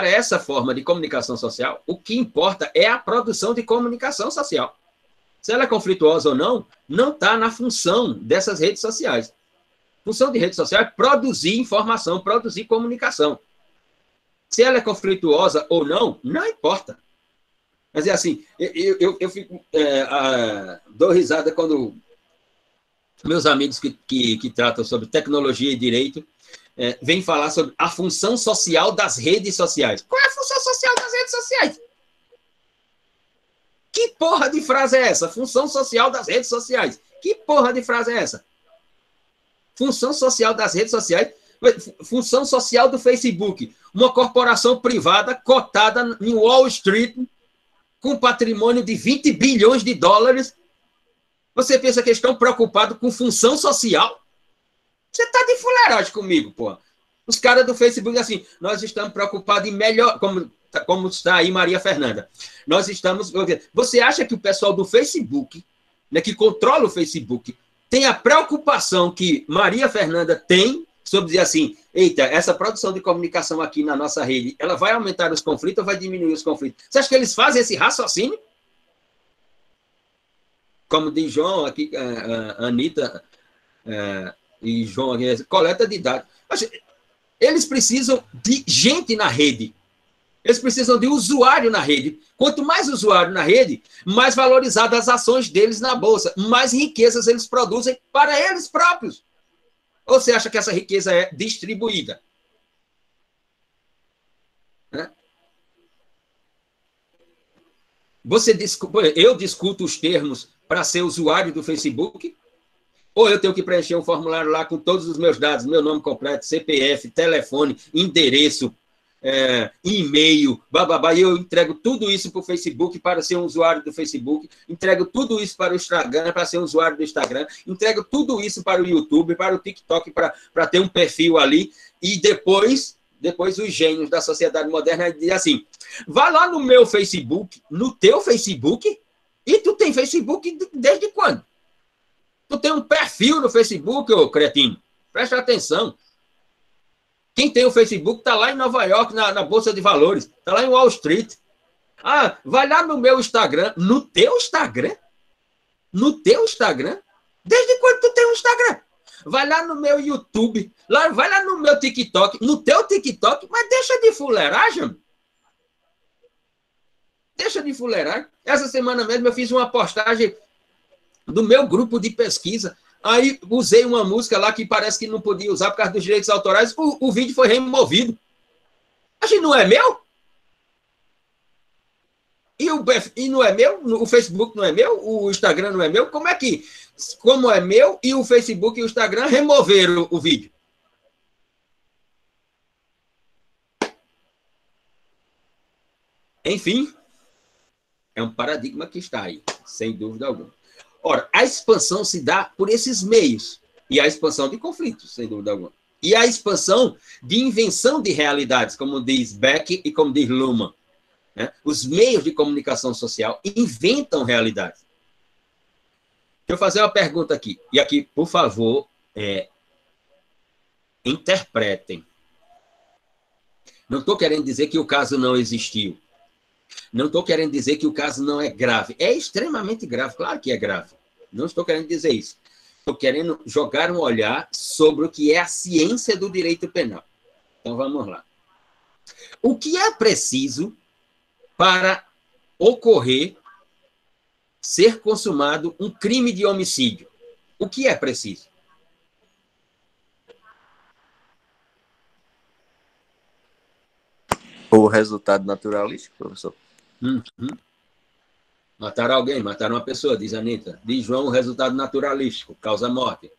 essa forma de comunicação social, o que importa é a produção de comunicação social. Se ela é conflituosa ou não, não está na função dessas redes sociais. A função de rede social é produzir informação, produzir comunicação. Se ela é conflituosa ou não, não importa. Mas é assim, eu fico, dou risada quando meus amigos que tratam sobre tecnologia e direito vêm falar sobre a função social das redes sociais. Qual é a função social das redes sociais? Que porra de frase é essa? Função social das redes sociais. Que porra de frase é essa? Função social das redes sociais. Função social do Facebook. Uma corporação privada cotada em Wall Street com patrimônio de 20 bilhões de dólares. Você pensa que eles estão preocupados com função social? Você está de fuleiragem comigo, porra. Os caras do Facebook, assim, nós estamos preocupados em melhor... Como está aí Maria Fernanda. Nós estamos... Você acha que o pessoal do Facebook né, que controla o Facebook, tem a preocupação que Maria Fernanda tem sobre dizer assim, eita, essa produção de comunicação aqui na nossa rede, ela vai aumentar os conflitos ou vai diminuir os conflitos? Você acha que eles fazem esse raciocínio? Como diz João aqui, Anitta e João aqui, coleta de dados. Eles precisam de gente na rede. Eles precisam de usuário na rede. Quanto mais usuário na rede, mais valorizadas as ações deles na bolsa, mais riquezas eles produzem para eles próprios. Ou você acha que essa riqueza é distribuída? Eu discuto os termos para ser usuário do Facebook? Ou eu tenho que preencher um formulário lá com todos os meus dados, meu nome completo, CPF, telefone, endereço, e-mail, bababá, e eu entrego tudo isso para o Facebook para ser um usuário do Facebook, entrego tudo isso para o Instagram para ser um usuário do Instagram, entrego tudo isso para o YouTube, para o TikTok, para ter um perfil ali, e depois os gênios da sociedade moderna dizem assim, vá lá no meu Facebook, no teu Facebook, e tu tem Facebook desde quando? Tu tem um perfil no Facebook, ô cretino, presta atenção. Quem tem o Facebook está lá em Nova York, na Bolsa de Valores. Está lá em Wall Street. Ah, vai lá no meu Instagram. No teu Instagram? No teu Instagram? Desde quando tu tem um Instagram? Vai lá no meu YouTube. Vai lá no meu TikTok. No teu TikTok? Mas deixa de fuleiragem. Deixa de fuleiragem. Essa semana mesmo eu fiz uma postagem do meu grupo de pesquisa. Aí usei uma música lá que parece que não podia usar por causa dos direitos autorais. O vídeo foi removido. A gente não é meu? E não é meu? O Facebook não é meu? O Instagram não é meu? Como é que, como é meu e o Facebook e o Instagram removeram o vídeo? Enfim, é um paradigma que está aí, sem dúvida alguma. Ora, a expansão se dá por esses meios. E a expansão de conflitos, sem dúvida alguma. E a expansão de invenção de realidades, como diz Beck e como diz Luhmann. Né? Os meios de comunicação social inventam realidades. Deixa eu fazer uma pergunta aqui. E aqui, por favor, interpretem. Não estou querendo dizer que o caso não existiu. Não estou querendo dizer que o caso não é grave. É extremamente grave, claro que é grave. Não estou querendo dizer isso. Estou querendo jogar um olhar sobre o que é a ciência do direito penal. Então, vamos lá. O que é preciso para ocorrer, ser consumado um crime de homicídio? O que é preciso? O resultado naturalístico, professor. Mataram alguém, mataram uma pessoa, diz a Anitta. Diz João, o resultado naturalístico, causa morte.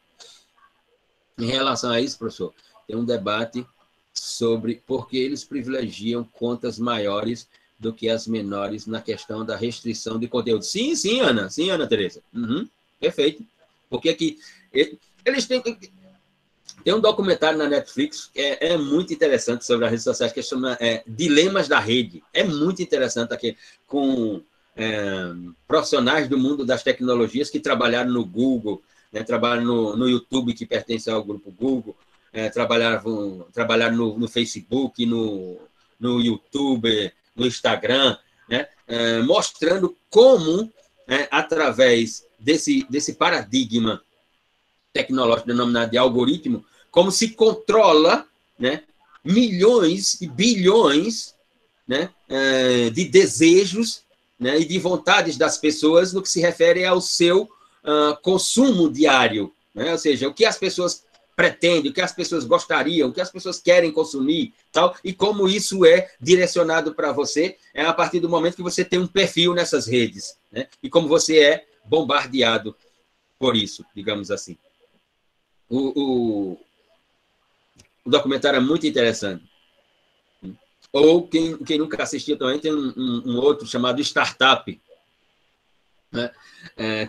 Em relação a isso, professor, tem um debate sobre por que eles privilegiam contas maiores do que as menores na questão da restrição de conteúdo. Sim, Ana. Sim, Ana Tereza. Perfeito. Porque que eles têm... Tem um documentário na Netflix que é muito interessante sobre as redes sociais, que chama Dilemas da Rede. É muito interessante aqui, com profissionais do mundo das tecnologias que trabalharam no Google, né, trabalharam no YouTube, que pertence ao grupo Google, trabalharam no Facebook, no YouTube, no Instagram, né, mostrando como, através desse paradigma tecnológico denominado de algoritmo, como se controla, né, milhões e bilhões, né, de desejos, né, e de vontades das pessoas no que se refere ao seu consumo diário. Né? Ou seja, o que as pessoas pretendem, o que as pessoas gostariam, o que as pessoas querem consumir, tal, e como isso é direcionado para você a partir do momento que você tem um perfil nessas redes, né? E como você é bombardeado por isso, digamos assim. O documentário é muito interessante. Ou, quem nunca assistiu também, tem um outro chamado Startup, né?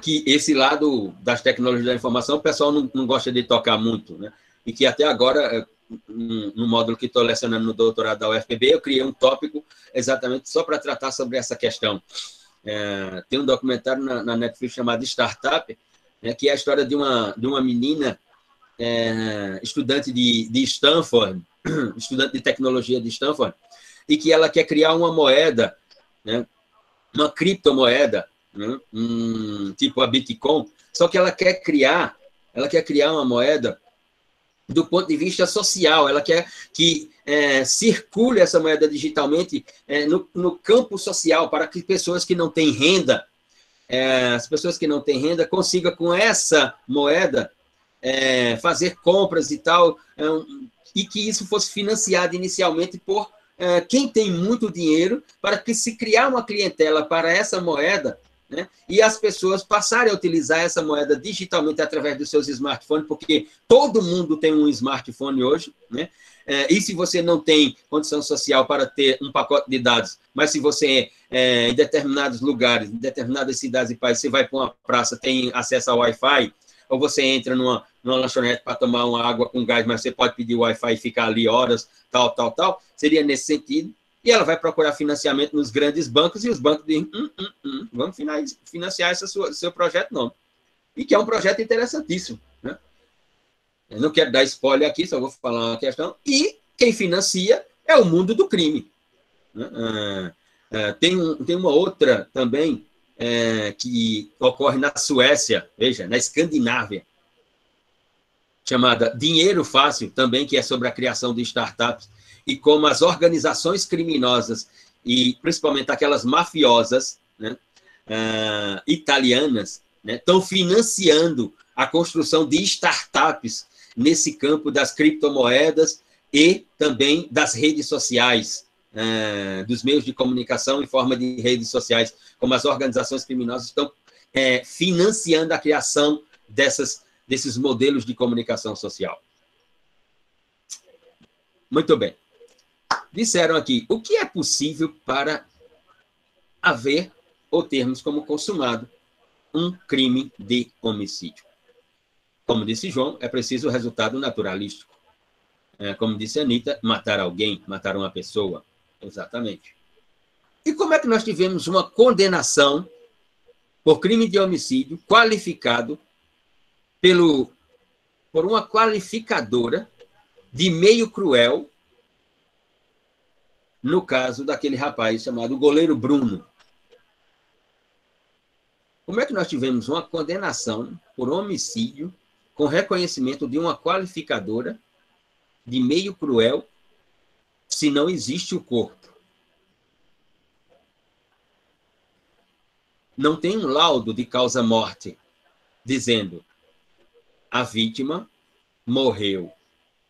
Que esse lado das tecnologias da informação o pessoal não gosta de tocar muito, né? E que até agora, no módulo que estou lecionando no doutorado da UFPB, eu criei um tópico exatamente só para tratar sobre essa questão. Tem um documentário na Netflix chamado Startup, né, que é a história de uma menina estudante de Stanford, estudante de tecnologia de Stanford, e que ela quer criar uma moeda, né, uma criptomoeda, né, tipo a Bitcoin, só que ela quer criar uma moeda do ponto de vista social, ela quer que circule essa moeda digitalmente no campo social, para que pessoas que não têm renda, as pessoas que não têm renda consigam, com essa moeda, fazer compras e tal, e que isso fosse financiado inicialmente por quem tem muito dinheiro, para que se criar uma clientela para essa moeda, né, e as pessoas passarem a utilizar essa moeda digitalmente através dos seus smartphones, porque todo mundo tem um smartphone hoje, né? E se você não tem condição social para ter um pacote de dados, mas se você, em determinados lugares, em determinadas cidades e países, você vai para uma praça, tem acesso ao Wi-Fi, ou você entra numa lanchonete para tomar uma água com gás, mas você pode pedir Wi-Fi e ficar ali horas, tal, seria nesse sentido. E ela vai procurar financiamento nos grandes bancos, e os bancos dizem, vamos financiar esse seu projeto, não. E que é um projeto interessantíssimo, né? Eu não quero dar spoiler aqui, só vou falar uma questão. E quem financia é o mundo do crime, né? Tem uma outra também, que ocorre na Suécia, veja, na Escandinávia, chamada Dinheiro Fácil, também, que é sobre a criação de startups, e como as organizações criminosas, e principalmente aquelas mafiosas, né, italianas, né, estão financiando a construção de startups nesse campo das criptomoedas e também das redes sociais, dos meios de comunicação em forma de redes sociais, como as organizações criminosas estão financiando a criação desses modelos de comunicação social. Muito bem. Disseram aqui, o que é possível para haver ou termos como consumado um crime de homicídio? Como disse João, é preciso o resultado naturalístico. Como disse a Anitta, matar alguém, matar uma pessoa. Exatamente. E como é que nós tivemos uma condenação por crime de homicídio qualificado por uma qualificadora de meio cruel, no caso daquele rapaz chamado Goleiro Bruno? Como é que nós tivemos uma condenação por homicídio com reconhecimento de uma qualificadora de meio cruel, se não existe o corpo? Não tem um laudo de causa-morte dizendo a vítima morreu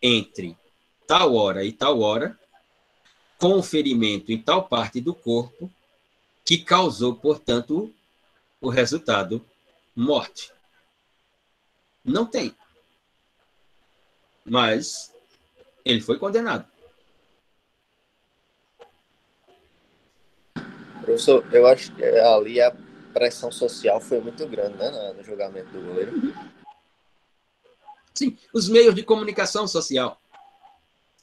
entre tal hora e tal hora, com ferimento em tal parte do corpo, que causou, portanto, o resultado morte. Não tem. Mas ele foi condenado. Professor, eu acho que ali a pressão social foi muito grande, né, no julgamento do goleiro. Sim, os meios de comunicação social.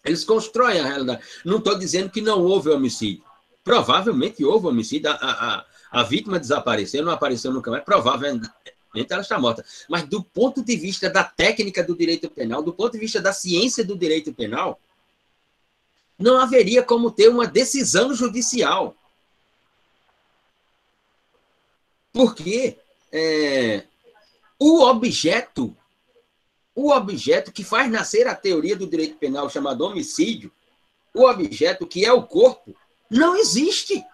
Eles constroem a realidade. Não estou dizendo que não houve homicídio. Provavelmente houve homicídio. A vítima desapareceu, não apareceu nunca mais. Provavelmente ela está morta. Mas do ponto de vista da técnica do direito penal, do ponto de vista da ciência do direito penal, não haveria como ter uma decisão judicial. Porque o objeto que faz nascer a teoria do direito penal chamado homicídio, o objeto que é o corpo, não existe.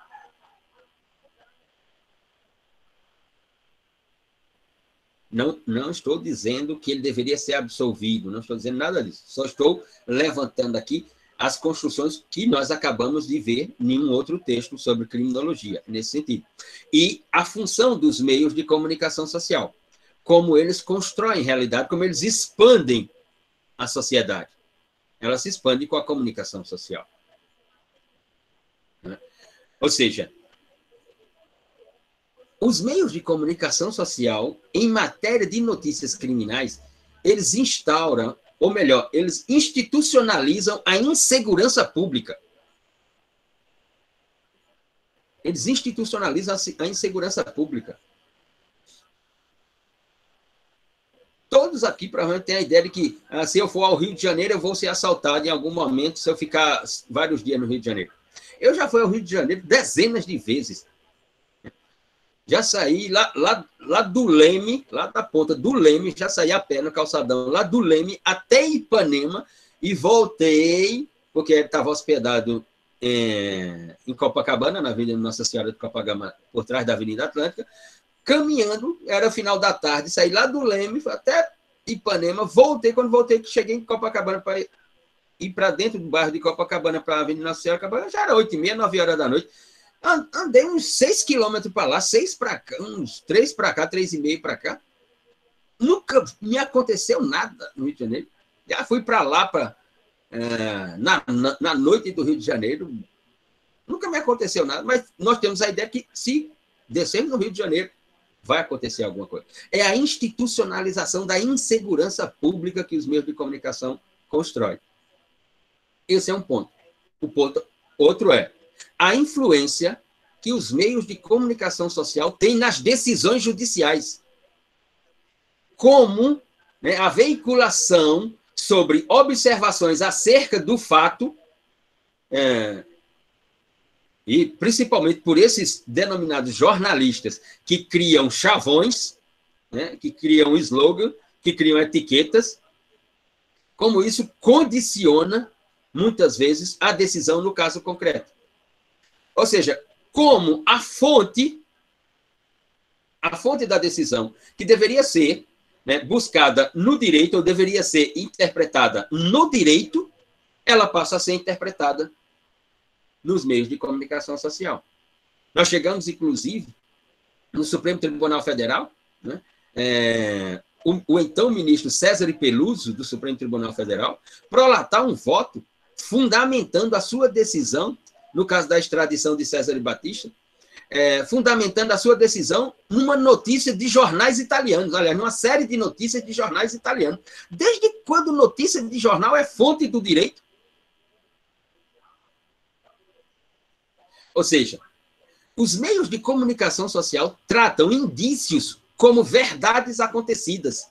Não estou dizendo que ele deveria ser absolvido, não estou dizendo nada disso. Só estou levantando aqui as construções que nós acabamos de ver em um outro texto sobre criminologia, nesse sentido. E a função dos meios de comunicação social, como eles constroem realidade, como eles expandem a sociedade. Ela se expande com a comunicação social. Ou seja, os meios de comunicação social, em matéria de notícias criminais, eles instauram, ou melhor, eles institucionalizam a insegurança pública. Eles institucionalizam a insegurança pública. Todos aqui provavelmente têm a ideia de que se eu for ao Rio de Janeiro, eu vou ser assaltado em algum momento se eu ficar vários dias no Rio de Janeiro. Eu já fui ao Rio de Janeiro dezenas de vezes. Já saí lá do Leme, lá da ponta do Leme, já saí a pé no calçadão, lá do Leme até Ipanema, e voltei, porque estava hospedado em Copacabana, na Avenida Nossa Senhora de Copacabana, por trás da Avenida Atlântica, caminhando, era final da tarde, saí lá do Leme até Ipanema, voltei, quando voltei, cheguei em Copacabana para ir para dentro do bairro de Copacabana, para a Avenida Nossa Senhora de Copacabana, já era 8h30, 9 horas da noite. Andei uns 6 quilômetros para lá, 6 para cá, uns 3 para cá, 3,5 para cá. Nunca me aconteceu nada no Rio de Janeiro. Já fui para lá na noite do Rio de Janeiro. Nunca me aconteceu nada, mas nós temos a ideia que se descermos no Rio de Janeiro, vai acontecer alguma coisa. É a institucionalização da insegurança pública que os meios de comunicação constroem. Esse é um ponto. O ponto outro é a influência que os meios de comunicação social têm nas decisões judiciais. Como, né, a veiculação sobre observações acerca do fato, e principalmente por esses denominados jornalistas que criam chavões, né, que criam slogan, que criam etiquetas, como isso condiciona, muitas vezes, a decisão no caso concreto. Ou seja, como a fonte da decisão, que deveria ser, né, buscada no direito, ou deveria ser interpretada no direito, ela passa a ser interpretada nos meios de comunicação social. Nós chegamos, inclusive, no Supremo Tribunal Federal, né, o então ministro César Peluso, do Supremo Tribunal Federal, prolatar um voto fundamentando a sua decisão, no caso da extradição de César Batista, fundamentando a sua decisão numa notícia de jornais italianos, aliás, numa série de notícias de jornais italianos. Desde quando notícia de jornal é fonte do direito? Ou seja, os meios de comunicação social tratam indícios como verdades acontecidas.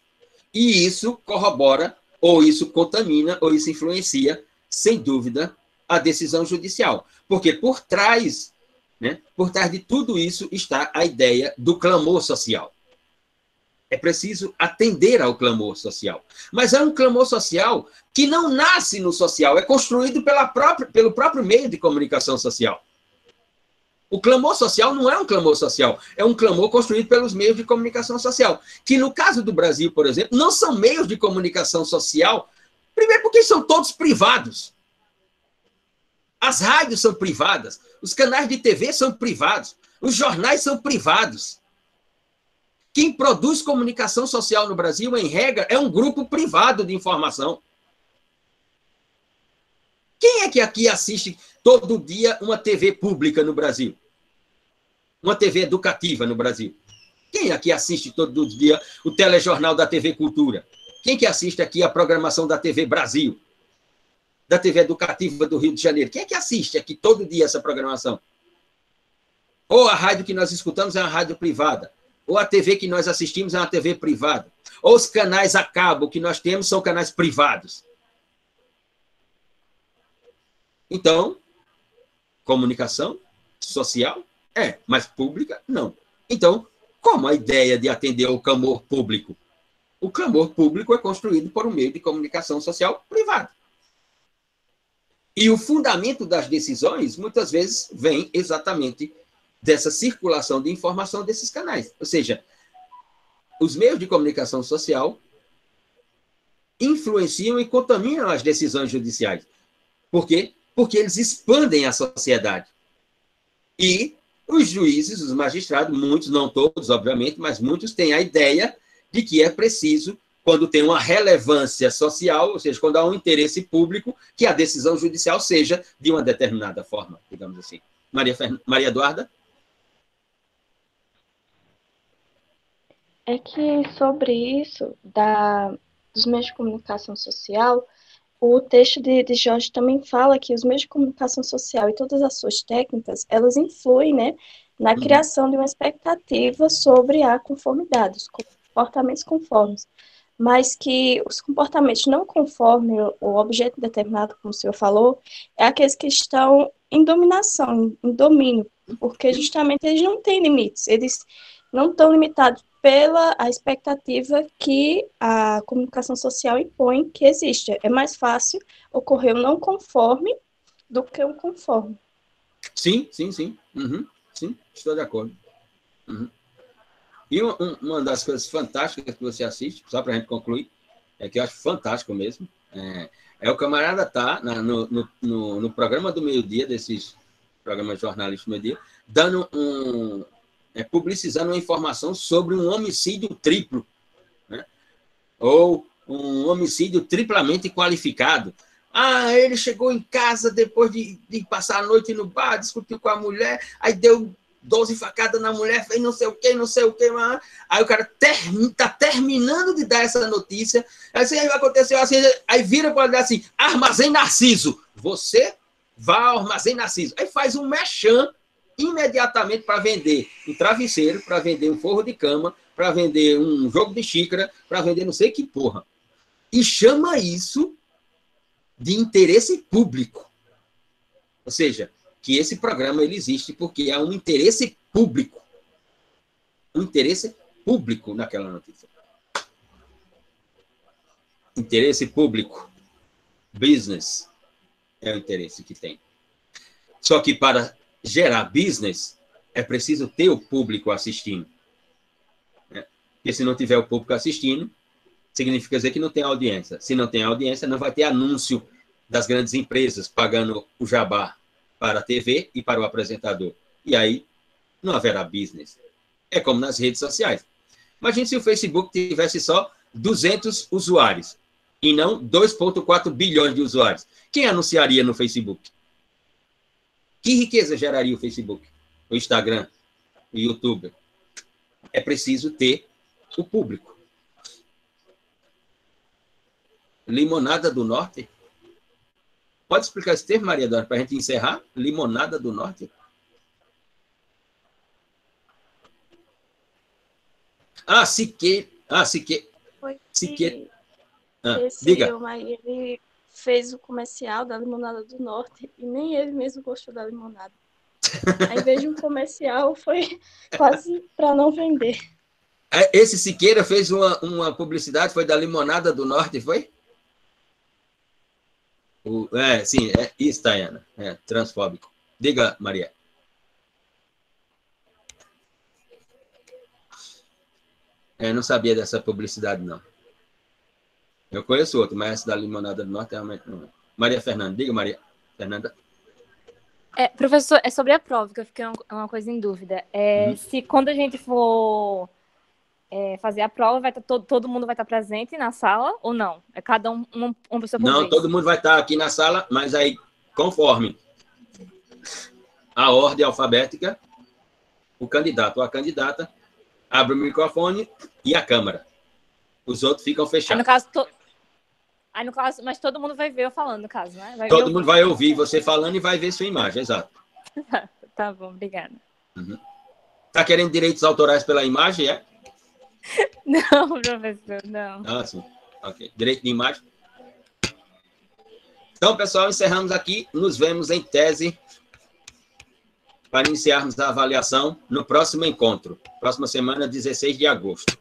E isso corrobora, ou isso contamina, ou isso influencia, sem dúvida, a decisão judicial. Porque por trás de tudo isso está a ideia do clamor social. É preciso atender ao clamor social. Mas é um clamor social que não nasce no social, é construído pelo próprio meio de comunicação social. O clamor social não é um clamor social, é um clamor construído pelos meios de comunicação social, que no caso do Brasil, por exemplo, não são meios de comunicação social, primeiro porque são todos privados. As rádios são privadas, os canais de TV são privados, os jornais são privados. Quem produz comunicação social no Brasil, em regra, é um grupo privado de informação. Quem é que aqui assiste todo dia uma TV pública no Brasil? Uma TV educativa no Brasil? Quem aqui assiste todo dia o telejornal da TV Cultura? Quem que assiste aqui a programação da TV Brasil? Da TV Educativa do Rio de Janeiro? Quem é que assiste aqui todo dia essa programação? Ou a rádio que nós escutamos é uma rádio privada, ou a TV que nós assistimos é uma TV privada, ou os canais a cabo que nós temos são canais privados. Então, comunicação social mas pública não. Então, como a ideia de atender ao clamor público? O clamor público é construído por um meio de comunicação social privado. E o fundamento das decisões, muitas vezes, vem exatamente dessa circulação de informação desses canais. Ou seja, os meios de comunicação social influenciam e contaminam as decisões judiciais. Por quê? Porque eles expandem a sociedade. E os juízes, os magistrados, muitos, não todos, obviamente, mas muitos têm a ideia de que é preciso, quando tem uma relevância social, ou seja, quando há um interesse público, que a decisão judicial seja de uma determinada forma, digamos assim. Maria Eduarda? É que sobre isso, dos meios de comunicação social, o texto de Jorge também fala que os meios de comunicação social e todas as suas técnicas, elas influem, né, na criação de uma expectativa sobre a conformidade, os comportamentos conformes, mas que os comportamentos não conformes o objeto determinado, como o senhor falou, é aqueles que estão em dominação, em domínio, porque justamente eles não têm limites, eles não estão limitados pela a expectativa que a comunicação social impõe que existe. É mais fácil ocorrer um não conforme do que um conforme. Sim. Sim, estou de acordo. E uma das coisas fantásticas que você assiste, só para a gente concluir, é que eu acho fantástico mesmo, é o camarada tá no programa do meio-dia, desses programas jornalísticos do meio-dia, dando publicizando uma informação sobre um homicídio triplo, né? Ou um homicídio triplamente qualificado. Ele chegou em casa depois de passar a noite no bar, discutiu com a mulher, aí deu 12 facadas na mulher, fez não sei o quê, mas... Aí o cara está terminando de dar essa notícia, aí aconteceu assim, aí vira para olhar assim, Armazém Narciso, você vai ao Armazém Narciso. Aí faz um merchan imediatamente para vender um travesseiro, para vender um forro de cama, para vender um jogo de xícara, para vender não sei que porra. E chama isso de interesse público. Ou seja, que esse programa ele existe porque há um interesse público. Um interesse público naquela notícia. Interesse público. Business é o interesse que tem. Só que para gerar business, é preciso ter o público assistindo. Porque se não tiver o público assistindo, significa dizer que não tem audiência. Se não tem audiência, não vai ter anúncio das grandes empresas pagando o jabá para a TV e para o apresentador. E aí, não haverá business. É como nas redes sociais. Imagine se o Facebook tivesse só 200 usuários e não 2,4 bilhões de usuários. Quem anunciaria no Facebook? Que riqueza geraria o Facebook, o Instagram, o YouTube? É preciso ter o público. Limonada do Norte? Pode explicar esse termo, Maria Dora, para a gente encerrar? Limonada do Norte? Siqueira. Siqueira. Diga. Ele fez o comercial da Limonada do Norte e nem ele mesmo gostou da limonada. Aí vejo um comercial, foi quase para não vender. Esse Siqueira fez uma publicidade, foi da Limonada do Norte, foi? Sim, é isso, Tayana. Transfóbico. Diga, Maria. Não sabia dessa publicidade, não. Eu conheço outro, mas essa da Limonada do Norte realmente não é. Maria Fernanda. Diga, Maria Fernanda. Professor, é sobre a prova que eu fiquei uma coisa em dúvida. Se quando a gente for fazer a prova, todo mundo vai estar presente na sala ou não? É cada uma pessoa por vez? Não, todo mundo vai estar aqui na sala, mas aí, conforme a ordem alfabética, o candidato ou a candidata abre o microfone e a câmera. Os outros ficam fechados. Aí, no caso, mas todo mundo vai ver eu falando, no caso, né? Todo mundo vai ouvir você falando e vai ver sua imagem, exato. Tá bom, obrigada. Tá querendo direitos autorais pela imagem, é? Não, professor, não. Sim. Ok. Direito de imagem. Então, pessoal, encerramos aqui. Nos vemos em tese para iniciarmos a avaliação no próximo encontro. Próxima semana, 16 de agosto.